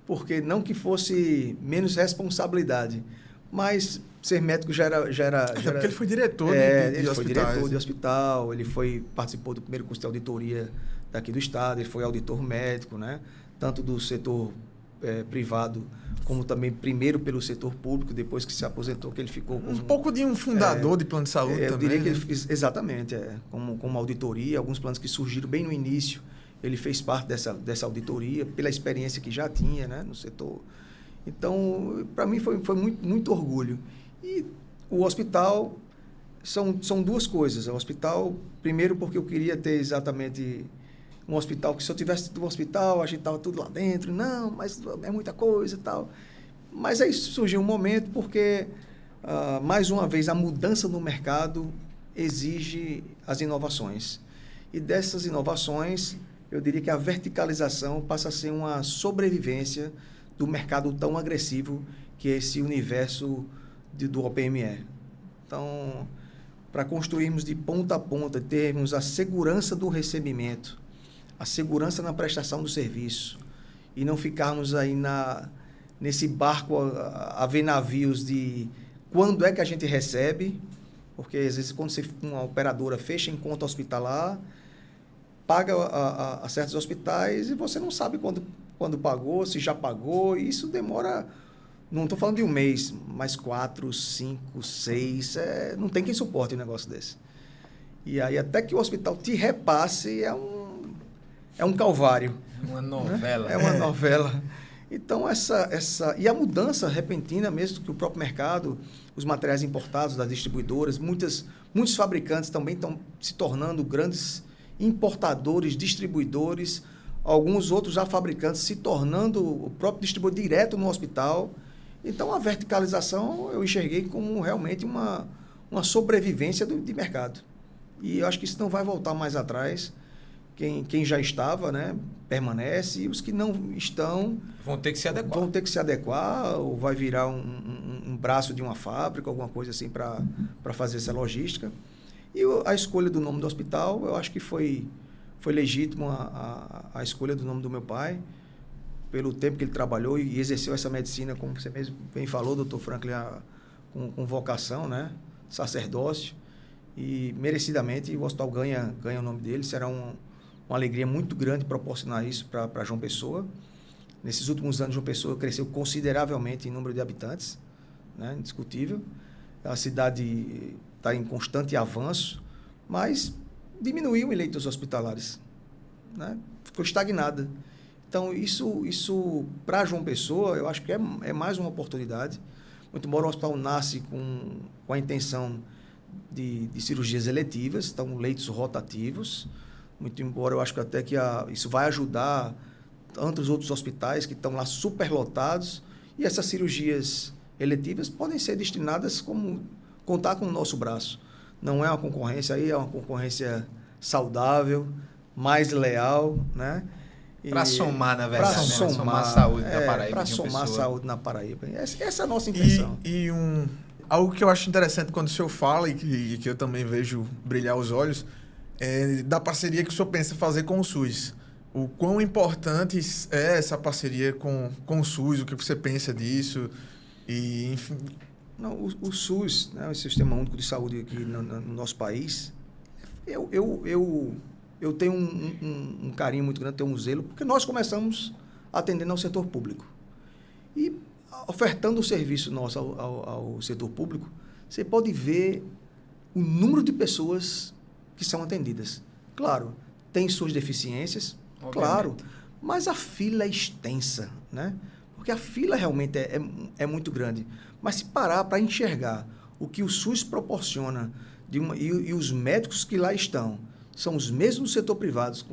porque não que fosse menos responsabilidade, mas ser médico já era porque ele foi diretor de hospitais. Foi diretor de hospital, participou do primeiro curso de auditoria daqui do estado, ele foi auditor médico, né? Tanto do setor privado, como também primeiro pelo setor público, depois que se aposentou, que ele ficou como... Um pouco de um fundador de plano de saúde também. Eu diria que ele fez, exatamente, como auditoria, alguns planos que surgiram bem no início, ele fez parte dessa auditoria, pela experiência que já tinha, né, no setor. Então, para mim foi muito, muito orgulho. E o hospital são duas coisas. O hospital, primeiro porque eu queria ter exatamente um hospital, que se eu tivesse um hospital, a gente estava tudo lá dentro. Não, mas é muita coisa e tal. Mas aí surgiu um momento porque, mais uma vez, a mudança no mercado exige as inovações. E dessas inovações, eu diria que a verticalização passa a ser uma sobrevivência do mercado tão agressivo que é esse universo do OPME. Então, para construirmos de ponta a ponta, termos a segurança do recebimento, a segurança na prestação do serviço e não ficarmos aí nesse barco a ver navios de quando é que a gente recebe, porque às vezes quando uma operadora fecha em conta hospitalar, paga a certos hospitais e você não sabe quando pagou, se já pagou, e isso demora, não estou falando de um mês, mas 4, 5, 6, não tem quem suporte um negócio desse. E aí até que o hospital te repasse é um calvário. É uma novela. Né? É uma novela. Então, e a mudança repentina mesmo que o próprio mercado, os materiais importados das distribuidoras, muitos fabricantes também estão se tornando grandes importadores, distribuidores, alguns outros já fabricantes se tornando o próprio distribuidor direto no hospital. Então, a verticalização eu enxerguei como realmente uma sobrevivência de mercado. E eu acho que isso não vai voltar mais atrás. Quem já estava, né, permanece, e os que não estão... Vão ter que se adequar. Vão ter que se adequar, ou vai virar um braço de uma fábrica, alguma coisa assim para fazer essa logística. E a escolha do nome do hospital, eu acho que foi legítimo a escolha do nome do meu pai, pelo tempo que ele trabalhou e exerceu essa medicina, como você mesmo bem falou, doutor Franklin, com vocação, né, sacerdócio, e merecidamente o hospital ganha o nome dele. Será uma alegria muito grande proporcionar isso para João Pessoa. Nesses últimos anos, João Pessoa cresceu consideravelmente em número de habitantes, né, indiscutível. A cidade está em constante avanço, mas diminuiu em leitos hospitalares, né, ficou estagnada. Então, isso para João Pessoa, eu acho que é mais uma oportunidade. Muito embora o hospital nasce com a intenção de cirurgias eletivas, então leitos rotativos. Muito embora eu acho que até que isso vai ajudar tantos outros hospitais que estão lá superlotados, e essas cirurgias eletivas podem ser destinadas como contar com o nosso braço. Não é uma concorrência, aí é uma concorrência saudável, mais leal, né? Para somar, na verdade. Para somar saúde na Paraíba. Para somar saúde na Paraíba. Essa é a nossa intenção. Algo que eu acho interessante quando o senhor fala, e que eu também vejo brilhar os olhos, é da parceria que o senhor pensa fazer com o SUS. O quão importante é essa parceria com o SUS, o que você pensa disso, e enfim... Não, o SUS, né, o Sistema Único de Saúde aqui no nosso país, eu tenho um carinho muito grande, tenho um zelo, porque nós começamos atendendo ao setor público. E ofertando o serviço nosso ao setor público, você pode ver o número de pessoas que são atendidas. Claro, tem suas deficiências, Obviamente. claro, mas a fila é extensa, né? Porque a fila realmente é muito grande. Mas se parar para enxergar o que o SUS proporciona e os médicos que lá estão são os mesmos do setor privado,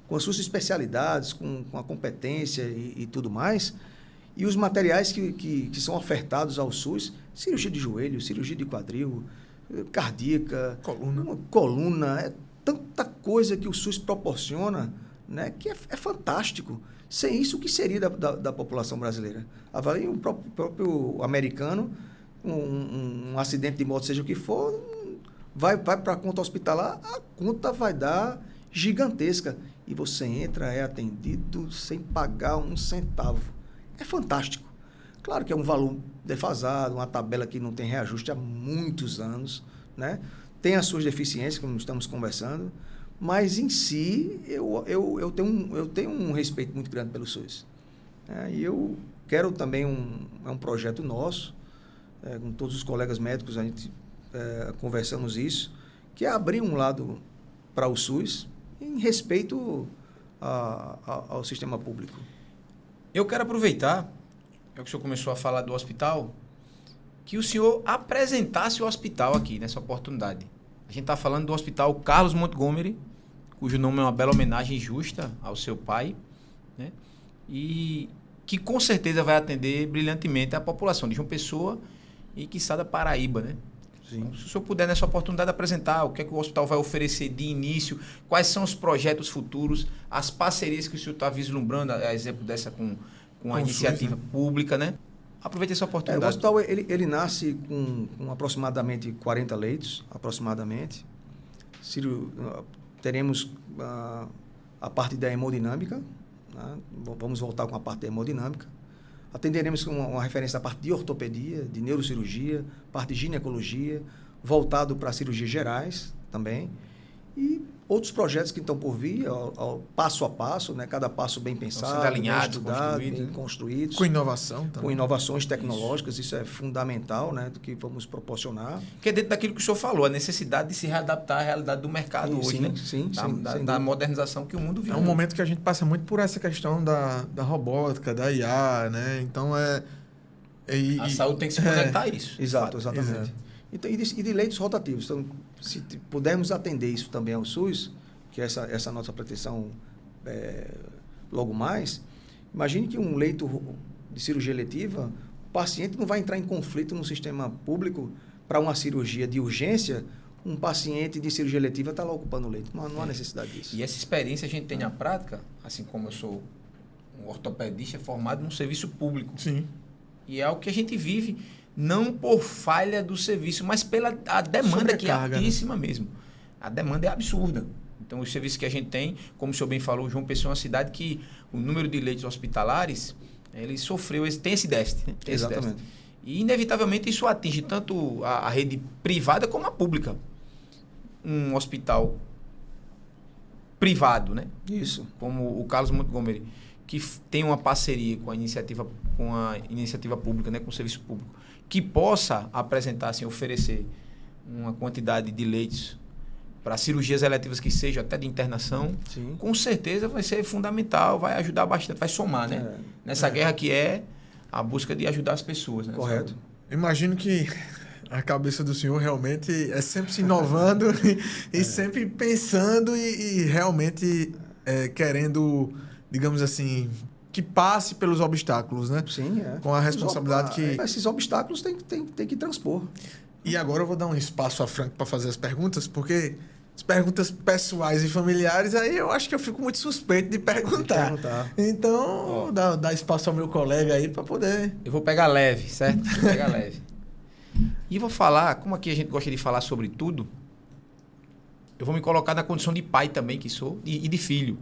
com as suas especialidades, com a competência e tudo mais, e os materiais que são ofertados ao SUS, cirurgia de joelho, cirurgia de quadril, cardíaca, coluna, é tanta coisa que o SUS proporciona, né, que é fantástico. Sem isso, o que seria da população brasileira? Avalie o próprio americano, um acidente de moto, seja o que for, vai para a conta hospitalar, a conta vai dar gigantesca. E você entra, é atendido sem pagar um centavo. É fantástico. Claro que é um valor defasado, uma tabela que não tem reajuste há muitos anos, né? Tem as suas deficiências, como estamos conversando, mas em si eu tenho um respeito muito grande pelo SUS. E eu quero também, é um projeto nosso, com todos os colegas médicos, a gente conversamos isso, que é abrir um lado para o SUS em respeito ao sistema público. Eu quero aproveitar, já que o senhor começou a falar do hospital, que o senhor apresentasse o hospital aqui, nessa oportunidade. A gente está falando do Hospital Carlos Montgomery, cujo nome é uma bela homenagem justa ao seu pai, né? E que com certeza vai atender brilhantemente a população de João Pessoa e, quiçá, da Paraíba, né? Sim. Se o senhor puder, nessa oportunidade, apresentar o que é que o hospital vai oferecer de início, quais são os projetos futuros, as parcerias que o senhor está vislumbrando, a exemplo dessa com a iniciativa SUS, né? pública, né? Aproveite essa oportunidade. O hospital ele nasce com aproximadamente 40 leitos, aproximadamente. Teremos a parte da hemodinâmica, né? Vamos voltar com a parte da hemodinâmica. Atenderemos com uma referência à parte de ortopedia, de neurocirurgia, parte de ginecologia, voltado para cirurgias gerais também. E outros projetos que estão por vir, passo a passo, né? Cada passo bem pensado, alinhados, bem estudado, construídos, bem construídos. Com inovação também. Com inovações tecnológicas, isso é fundamental, né? Do que vamos proporcionar. Que é dentro daquilo que o senhor falou, a necessidade de se readaptar à realidade do mercado hoje, né? Sim, Da modernização que o mundo vive. É um momento que a gente passa muito por essa questão da robótica, da IA, né? Então a saúde tem que se conectar a isso. Exatamente. Exato. Então, e de leitos rotativos. Então, se pudermos atender isso também ao SUS, que é essa nossa pretensão logo mais, imagine que um leito de cirurgia eletiva, o paciente não vai entrar em conflito no sistema público para uma cirurgia de urgência, um paciente de cirurgia eletiva está lá ocupando o leito. Não há necessidade disso. E essa experiência a gente tem na prática, assim como eu sou um ortopedista formado num serviço público. Sim. E é algo que a gente vive não por falha do serviço, mas pela a demanda que é altíssima, né? Mesmo. A demanda é absurda. Então, os serviços que a gente tem, como o senhor bem falou, João Pessoa é uma cidade que o número de leitos hospitalares, ele sofreu, tem esse déficit. Né? Tem Exatamente. esse déficit. E, inevitavelmente, isso atinge tanto a rede privada como a pública. Um hospital privado, né? Isso. Como o Carlos Montgomery, que tem uma parceria com a iniciativa pública, né? Com o serviço público, que possa apresentar, assim, oferecer uma quantidade de leitos para cirurgias eletivas que sejam até de internação, Sim. Com certeza vai ser fundamental, vai ajudar bastante, vai somar, né? Nessa guerra que é a busca de ajudar as pessoas. Né? Correto. Imagino que a cabeça do senhor realmente é sempre se inovando e sempre pensando e realmente querendo, digamos assim, que passe pelos obstáculos, né? Sim, Com a responsabilidade que... Esses obstáculos tem que transpor. E agora eu vou dar um espaço a Franco para fazer as perguntas, porque as perguntas pessoais e familiares, aí eu acho que eu fico muito suspeito de perguntar. Então, dá espaço ao meu colega aí para poder... Eu vou pegar leve, certo? Vou pegar leve. E vou falar, como aqui a gente gosta de falar sobre tudo, eu vou me colocar na condição de pai também, que sou, e de filho.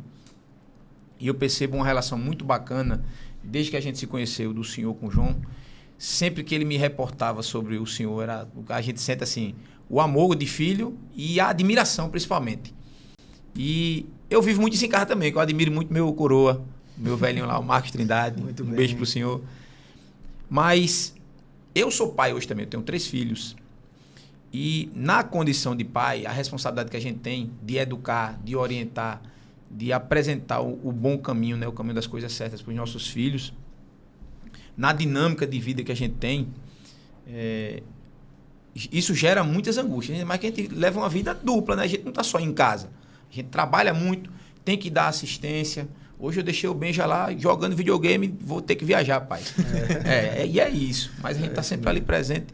E eu percebo uma relação muito bacana, desde que a gente se conheceu, do senhor com o João. Sempre que ele me reportava sobre o senhor, a gente sente assim, o amor de filho e a admiração, principalmente. E eu vivo muito isso em casa também, que eu admiro muito meu coroa, meu velhinho lá, o Marcos Trindade. Muito um bem. Beijo pro senhor. Mas eu sou pai hoje também, eu tenho 3 filhos. E na condição de pai, a responsabilidade que a gente tem de educar, de orientar, de apresentar o bom caminho, né, o caminho das coisas certas para os nossos filhos, na dinâmica de vida que a gente tem, isso gera muitas angústias, mas que a gente leva uma vida dupla, né? A gente não está só em casa, a gente trabalha muito, tem que dar assistência. Hoje eu deixei o Benja lá jogando videogame, vou ter que viajar, pai. E é isso, mas a gente está sempre ali presente.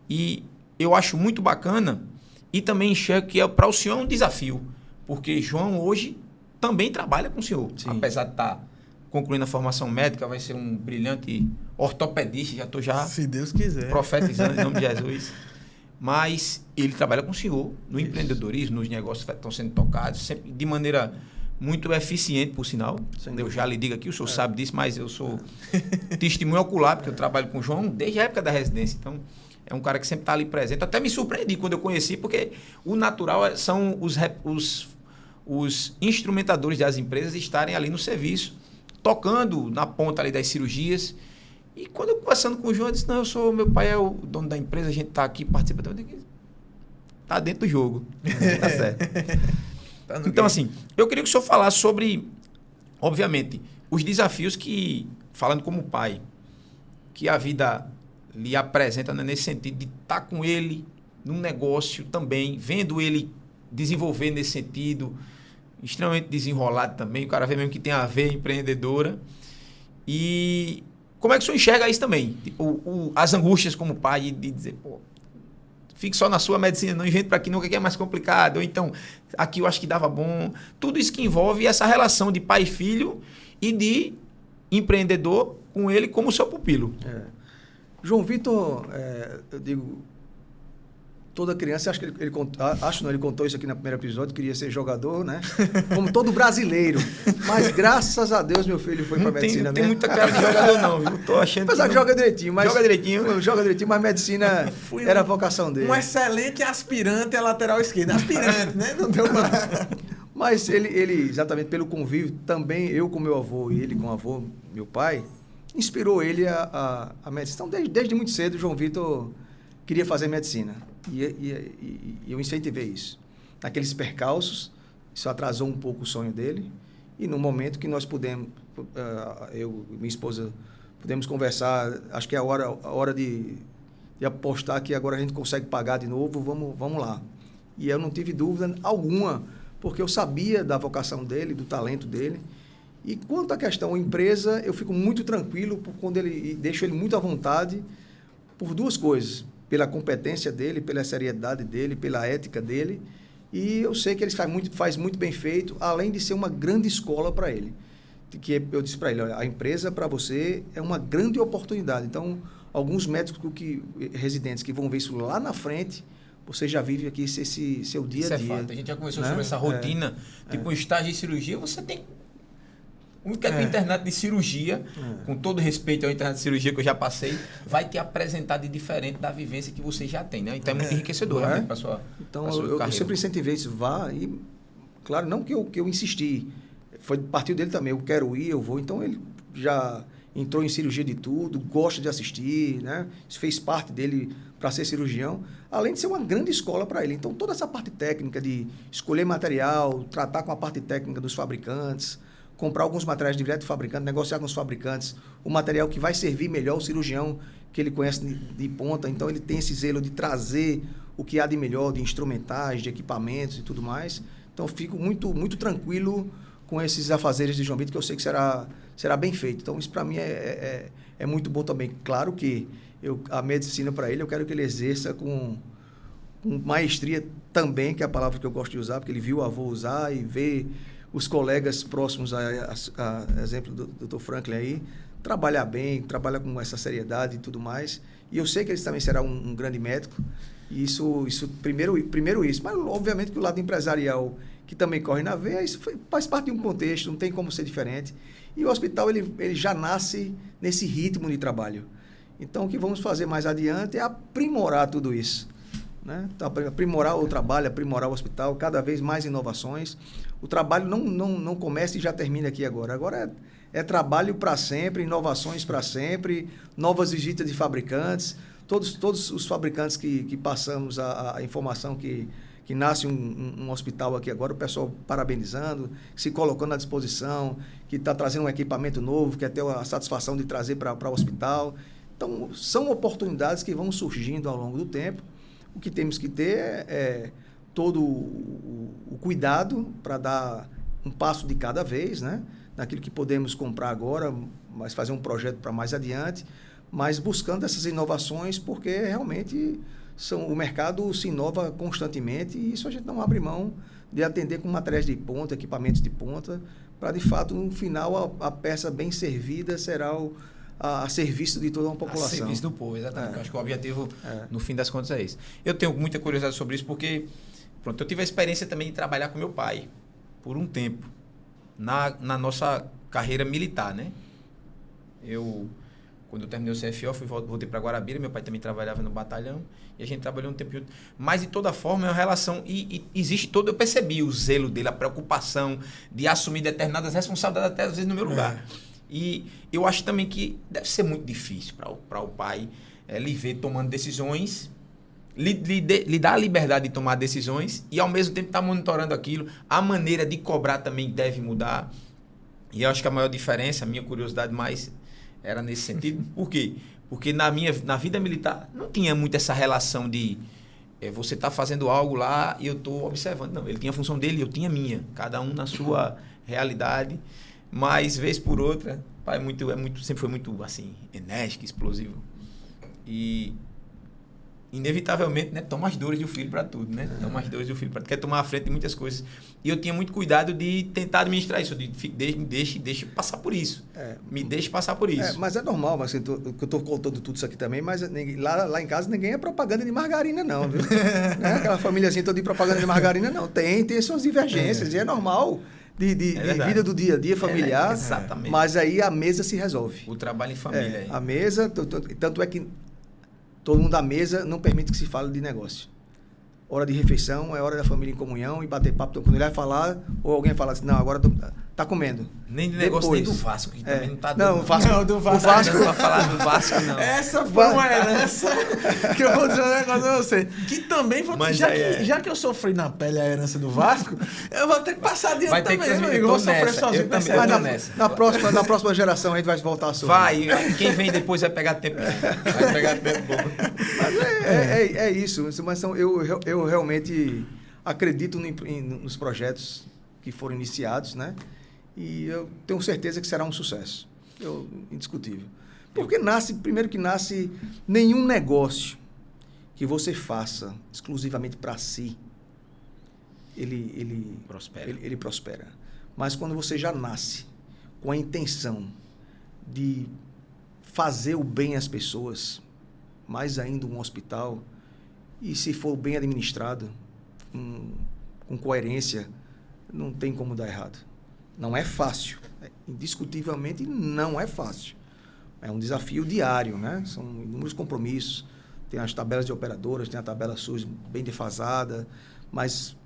E eu acho muito bacana e também enxergo que para o senhor é um desafio, porque João hoje também trabalha com o senhor, sim, apesar de estar concluindo a formação médica, vai ser um brilhante ortopedista, já estou se Deus quiser, profetizando em nome de Jesus. Mas ele trabalha com o senhor no empreendedorismo, nos negócios que estão sendo tocados, sempre de maneira muito eficiente, por sinal. Eu já lhe digo aqui, o senhor sabe disso, mas eu sou testemunho ocular, porque eu trabalho com o João desde a época da residência. Então, é um cara que sempre está ali presente. Eu até me surpreendi quando eu conheci, porque o natural são os instrumentadores das empresas estarem ali no serviço, tocando na ponta ali das cirurgias. E quando eu conversando com o João, eu disse, não, meu pai é o dono da empresa, a gente está aqui participando. Eu disse, tá dentro do jogo. Tá certo. Então, assim, eu queria que o senhor falasse sobre, obviamente, os desafios que, falando como pai, que a vida lhe apresenta, né, nesse sentido de estar com ele num negócio também, vendo ele desenvolver nesse sentido, extremamente desenrolado também, o cara vê mesmo que tem a veia empreendedora. E como é que o senhor enxerga isso também? Tipo, as angústias como pai de dizer, pô, fique só na sua medicina, não invente para aqui nunca, que é mais complicado. Ou então, aqui eu acho que dava bom. Tudo isso que envolve essa relação de pai e filho e de empreendedor com ele como seu pupilo. João Vitor, eu digo, toda criança, acho que ele contou isso aqui no primeiro episódio, queria ser jogador, né? Como todo brasileiro. Mas graças a Deus, meu filho foi para medicina. Não tem muita cara de jogador não, viu? Tô achando apesar que joga direitinho, mas... Joga direitinho, mas medicina era a vocação dele. Um excelente aspirante à lateral esquerda. Aspirante, né? Não deu mais. Mas ele, exatamente pelo convívio, também eu com meu avô e ele com o avô, meu pai, inspirou ele a medicina. Então, desde muito cedo, o João Vitor queria fazer medicina. E eu incentivei isso. Naqueles percalços, isso atrasou um pouco o sonho dele. E no momento que nós pudemos, eu e minha esposa, pudemos conversar, acho que é a hora de apostar que agora a gente consegue pagar de novo, vamos lá. E eu não tive dúvida alguma, porque eu sabia da vocação dele, do talento dele. E quanto à questão empresa, eu fico muito tranquilo quando deixo ele muito à vontade por duas coisas. Pela competência dele, pela seriedade dele, pela ética dele. E eu sei que ele faz muito bem feito, além de ser uma grande escola para ele. Que eu disse para ele, olha, a empresa para você é uma grande oportunidade. Então, alguns médicos residentes que vão ver isso lá na frente, você já vive aqui esse seu dia a dia. Isso é fato. A gente já conversou sobre essa rotina. Tipo, um estágio de cirurgia, você tem... Um internato de cirurgia, com todo respeito ao internato de cirurgia que eu já passei, vai te apresentar de diferente da vivência que você já tem, né? Então é muito enriquecedor realmente para a sua Então eu sempre incentivei isso, vá e, claro, não que eu insisti, partiu dele também, eu quero ir, eu vou, então ele já entrou em cirurgia de tudo, gosta de assistir, né? Isso fez parte dele para ser cirurgião, além de ser uma grande escola para ele. Então toda essa parte técnica de escolher material, tratar com a parte técnica dos fabricantes, comprar alguns materiais direto do fabricante, negociar com os fabricantes, o material que vai servir melhor o cirurgião que ele conhece de ponta. Então, ele tem esse zelo de trazer o que há de melhor, de instrumentais, de equipamentos e tudo mais. Então, fico muito, muito tranquilo com esses afazeres de João Vitor, que eu sei que será bem feito. Então, isso para mim é muito bom também. Claro que a medicina para ele, eu quero que ele exerça com maestria também, que é a palavra que eu gosto de usar, porque ele viu o avô usar e vê os colegas próximos, a exemplo do Dr. Franklin aí, trabalhar bem, trabalha com essa seriedade e tudo mais. E eu sei que ele também será um grande médico. E isso primeiro isso. Mas, obviamente, que o lado empresarial, que também corre na veia, isso faz parte de um contexto, não tem como ser diferente. E o hospital, ele já nasce nesse ritmo de trabalho. Então, o que vamos fazer mais adiante é aprimorar tudo isso, né? Aprimorar o trabalho, aprimorar o hospital, cada vez mais inovações. O trabalho não começa e já termina aqui agora. Agora é trabalho para sempre, inovações para sempre, novas visitas de fabricantes. todos os fabricantes que passamos a informação que nasce um hospital aqui agora, o pessoal parabenizando, se colocando à disposição, que está trazendo um equipamento novo, quer ter a satisfação de trazer para o hospital. Então, são oportunidades que vão surgindo ao longo do tempo. O que temos que ter é todo o cuidado para dar um passo de cada vez, né? Naquilo que podemos comprar agora, mas fazer um projeto para mais adiante, mas buscando essas inovações, porque realmente o mercado se inova constantemente e isso a gente não abre mão de atender com materiais de ponta, equipamentos de ponta, para, de fato, no final, a peça bem servida será a serviço de toda uma população. A serviço do povo, exatamente. Eu acho que o objetivo, no fim das contas, é esse. Eu tenho muita curiosidade sobre isso porque, eu tive a experiência também de trabalhar com meu pai por um tempo, na nossa carreira militar, né? Quando eu terminei o CFO, voltei para Guarabira, meu pai também trabalhava no batalhão, e a gente trabalhou um tempo junto. Mas, de toda forma, é uma relação, e existe todo, eu percebi o zelo dele, a preocupação de assumir determinadas responsabilidades, até às vezes no meu lugar. E eu acho também que deve ser muito difícil para o pai lhe ver tomando decisões, lhe dar a liberdade de tomar decisões, e ao mesmo tempo estar monitorando aquilo. A maneira de cobrar também deve mudar. E eu acho que a maior diferença, a minha curiosidade mais era nesse sentido. Por quê? Porque na vida militar não tinha muito essa relação de você tá fazendo algo lá e eu estou observando. Não, ele tinha a função dele, eu tinha a minha. Cada um na sua realidade. Mas, vez por outra, pai sempre foi muito assim, enérgico, explosivo. E, inevitavelmente, né, toma as dores do filho para tudo, né? Toma as dores do filho para tudo. Quer tomar a frente de muitas coisas. E eu tinha muito cuidado de tentar administrar isso. Deixe passar por isso. Me deixe passar por isso. Mas é normal, mas eu estou contando tudo isso aqui também, mas lá em casa ninguém é propaganda de margarina, não, viu? Não é aquela famíliazinha toda de propaganda de margarina, não. Tem suas divergências, e é normal. De vida do dia a dia familiar, exatamente. Mas aí a mesa se resolve. O trabalho em família. A mesa, tanto é que todo mundo à mesa não permite que se fale de negócio. Hora de refeição é hora da família em comunhão e bater papo. Então, quando ele vai falar, ou alguém fala assim, não, agora tá comendo. Nem de negócio, nem do Vasco, que também não tá dando. Não, o Vasco. Não, do Vasco. O Vasco, pra falar do Vasco, não. Essa foi uma herança que eu vou dizer um negócio a você. Que também vou... Já que eu sofri na pele a herança do Vasco, eu vou ter que passar adiante vai ter também, que meu amigo. Eu vou sofrer sozinho. Na próxima geração a gente vai voltar a sofrer. Vai, quem vem depois vai pegar tempo. Vai pegar tempo bom. Mas é isso. Mas eu realmente acredito nos projetos que foram iniciados, né? E eu tenho certeza que será um sucesso. Indiscutível. Porque primeiro que nasce nenhum negócio que você faça exclusivamente para si, ele prospera. Mas quando você já nasce com a intenção de fazer o bem às pessoas, mais ainda um hospital, e se for bem administrado, com coerência, não tem como dar errado. Não é fácil. Indiscutivelmente não é fácil. É um desafio diário, né? São inúmeros compromissos. Tem as tabelas de operadoras, tem a tabela SUS bem defasada, mas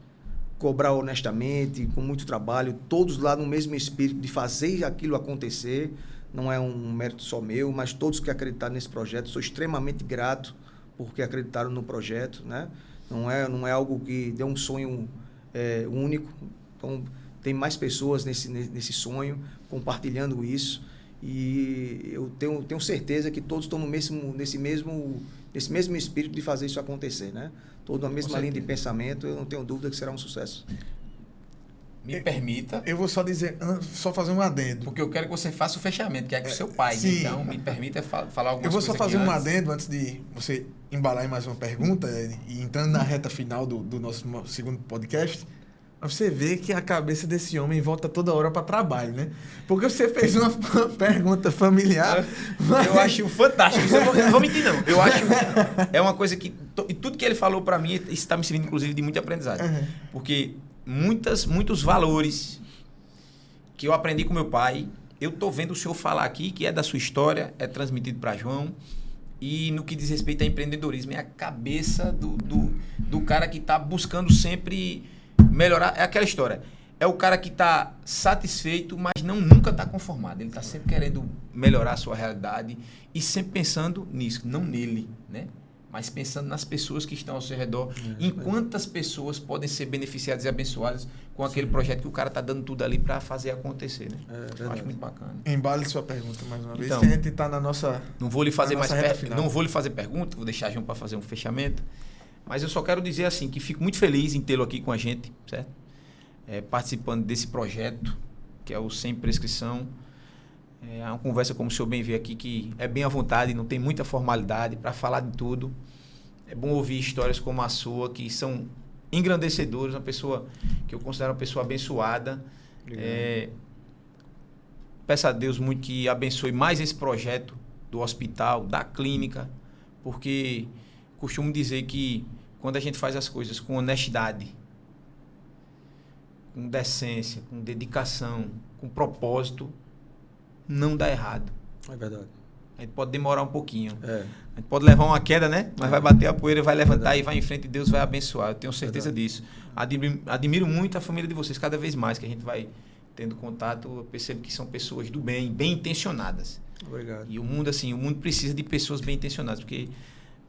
cobrar honestamente, com muito trabalho, todos lá no mesmo espírito de fazer aquilo acontecer. Não é um mérito só meu, mas todos que acreditaram nesse projeto, sou extremamente grato porque acreditaram no projeto, né? Não é algo que deu um sonho único. Então, tem mais pessoas nesse sonho compartilhando isso, e eu tenho certeza que todos estão nesse mesmo espírito de fazer isso acontecer, né? Todos na mesma linha de pensamento. Eu não tenho dúvida que será um sucesso. Me permita. Eu vou só fazer um adendo. Porque eu quero que você faça o fechamento, que é com o seu pai. Né? Então, me permita falar algumas coisas. Eu vou só fazer um adendo antes de você embalar em mais uma pergunta, e entrando na reta final do nosso segundo podcast. Você vê que a cabeça desse homem volta toda hora para trabalho, né? Porque você fez uma pergunta familiar. Eu acho fantástico. Eu não vou mentir, não. Eu acho... É uma coisa que... E tudo que ele falou para mim, isso está me servindo, inclusive, de muito aprendizado. Uhum. Porque muitos valores que eu aprendi com meu pai, eu tô vendo o senhor falar aqui, que é da sua história, é transmitido para João. E no que diz respeito a empreendedorismo, é a cabeça do cara que está buscando sempre... melhorar. É aquela história. é o cara que está satisfeito, mas nunca está conformado. Ele está sempre querendo melhorar a sua realidade e sempre pensando nisso, não nele, né? Mas pensando nas pessoas que estão ao seu redor, em quantas pessoas podem ser beneficiadas e abençoadas com aquele projeto que o cara está dando tudo ali para fazer acontecer, né? Eu acho muito bacana. Embale sua pergunta mais uma vez, Então, que a gente está na nossa... Não vou lhe fazer mais perguntas. não vou lhe fazer pergunta, vou deixar a João para fazer um fechamento. Mas eu só quero dizer assim que fico muito feliz em tê-lo aqui com a gente, certo? Participando desse projeto, que é o Sem Prescrição. É uma conversa, como o senhor bem vê aqui, que é bem à vontade, não tem muita formalidade para falar de tudo. É bom ouvir histórias como a sua, que são engrandecedoras, uma pessoa que eu considero uma pessoa abençoada. Peço a Deus muito que abençoe mais esse projeto do hospital, da clínica, porque costumo dizer que quando a gente faz as coisas com honestidade, com decência, com dedicação, com propósito, não dá errado. É verdade. A gente pode demorar um pouquinho. A gente pode levar uma queda, né? Mas vai bater a poeira, vai levantar e vai em frente e Deus vai abençoar. Eu tenho certeza disso. Admiro muito a família de vocês. Cada vez mais que a gente vai tendo contato, eu percebo que são pessoas do bem, bem intencionadas. Obrigado. E o mundo, assim, o mundo precisa de pessoas bem intencionadas, porque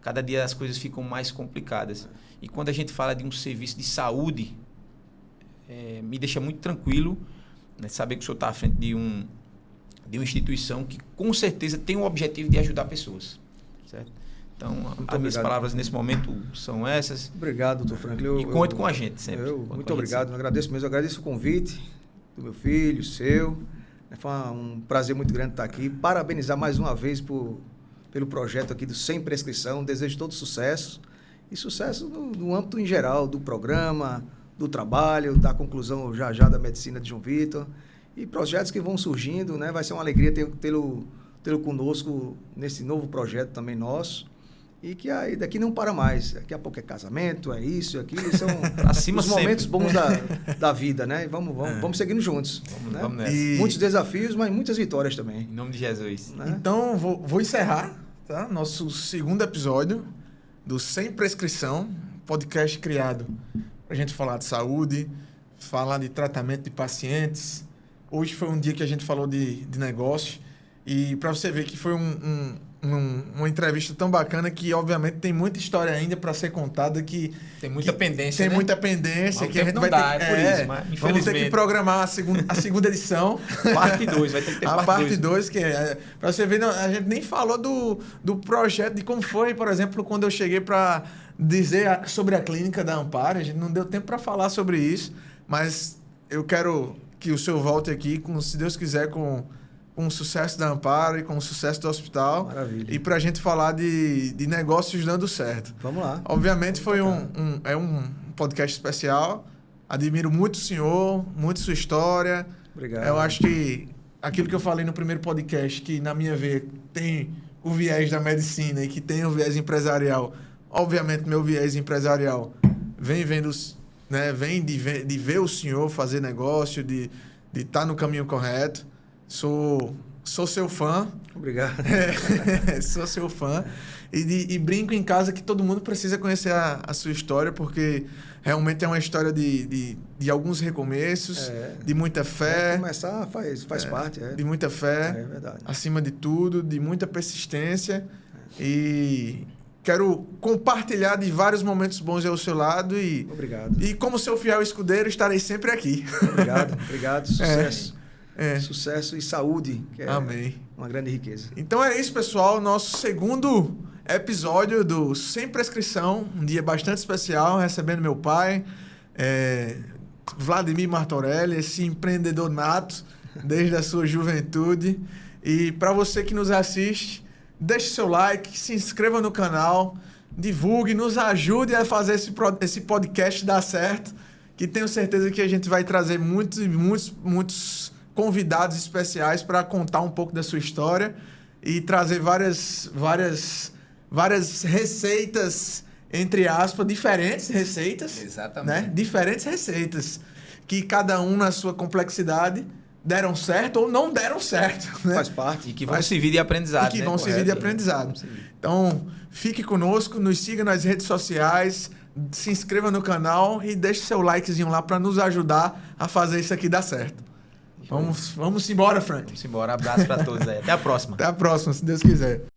cada dia as coisas ficam mais complicadas. E quando a gente fala de um serviço de saúde, me deixa muito tranquilo, né, saber que o senhor está à frente de uma instituição que com certeza tem o objetivo de ajudar pessoas, certo? Então, as minhas palavras nesse momento são essas. Obrigado, doutor Franklin. E conte com a gente sempre. Muito obrigado, eu agradeço mesmo. Eu agradeço o convite do meu filho, seu. Foi um prazer muito grande estar aqui. Parabenizar mais uma vez pelo projeto aqui do Sem Prescrição. Desejo todo sucesso. E sucesso no âmbito em geral do programa, do trabalho, da conclusão já da medicina de João Vitor. E projetos que vão surgindo, né? Vai ser uma alegria tê-lo conosco nesse novo projeto também nosso. E que aí daqui não para mais. Daqui a pouco é casamento, é isso, é aquilo. São os momentos bons da vida, né? E vamos seguindo juntos. Vamos nessa. Muitos desafios, mas muitas vitórias também. Em nome de Jesus. Né? Então, vou encerrar, tá? Nosso segundo episódio do Sem Prescrição, podcast criado para a gente falar de saúde, falar de tratamento de pacientes. Hoje foi um dia que a gente falou de negócio e para você ver que foi uma entrevista tão bacana que, obviamente, tem muita história ainda para ser contada. Tem muita pendência, Tem né? muita pendência. Mas que a gente vai ter ter por isso, mas, infelizmente. Vamos ter que programar a segunda edição. Parte 2, vai ter que ter a parte 2. parte 2, que para você ver, a gente nem falou do projeto, de como foi, por exemplo, quando eu cheguei para dizer sobre a clínica da Amparo. A gente não deu tempo para falar sobre isso, mas eu quero que o senhor volte aqui, se Deus quiser, com o sucesso da Amparo e com o sucesso do hospital. Maravilha. E para a gente falar de negócios dando certo. Vamos lá. Obviamente foi um podcast especial. Admiro muito o senhor, muito sua história. Obrigado. Eu acho que aquilo que eu falei no primeiro podcast, que na minha veia tem o viés da medicina e que tem o viés empresarial. Obviamente, meu viés empresarial vem de ver o senhor fazer negócio, de estar no caminho correto. Sou seu fã. Obrigado. Sou seu fã. E brinco em casa que todo mundo precisa conhecer a sua história, porque realmente é uma história de alguns recomeços, de muita fé. Começar faz parte. De muita fé. É verdade. Acima de tudo, de muita persistência. E quero compartilhar de vários momentos bons ao seu lado. Obrigado. E como seu fiel escudeiro, estarei sempre aqui. Obrigado. Sucesso. Sucesso e saúde, que é Amém. Uma grande riqueza. Então é isso, pessoal. Nosso segundo episódio do Sem Prescrição. Um dia bastante especial, recebendo meu pai, Vladimir Martorelli, esse empreendedor nato desde a sua juventude. E para você que nos assiste, deixe seu like, se inscreva no canal, divulgue, nos ajude a fazer esse podcast dar certo, que tenho certeza que a gente vai trazer muitos convidados especiais para contar um pouco da sua história e trazer várias receitas, entre aspas, diferentes receitas. Exatamente. Né? Diferentes receitas, que cada um na sua complexidade deram certo ou não deram certo. Né? Faz parte. E que vão servir de aprendizado. E que vão servir de aprendizado. Então, fique conosco, nos siga nas redes sociais, se inscreva no canal e deixe seu likezinho lá para nos ajudar a fazer isso aqui dar certo. Vamos embora, Frank. Vamos embora. Abraço para todos aí. Até a próxima. Até a próxima, se Deus quiser.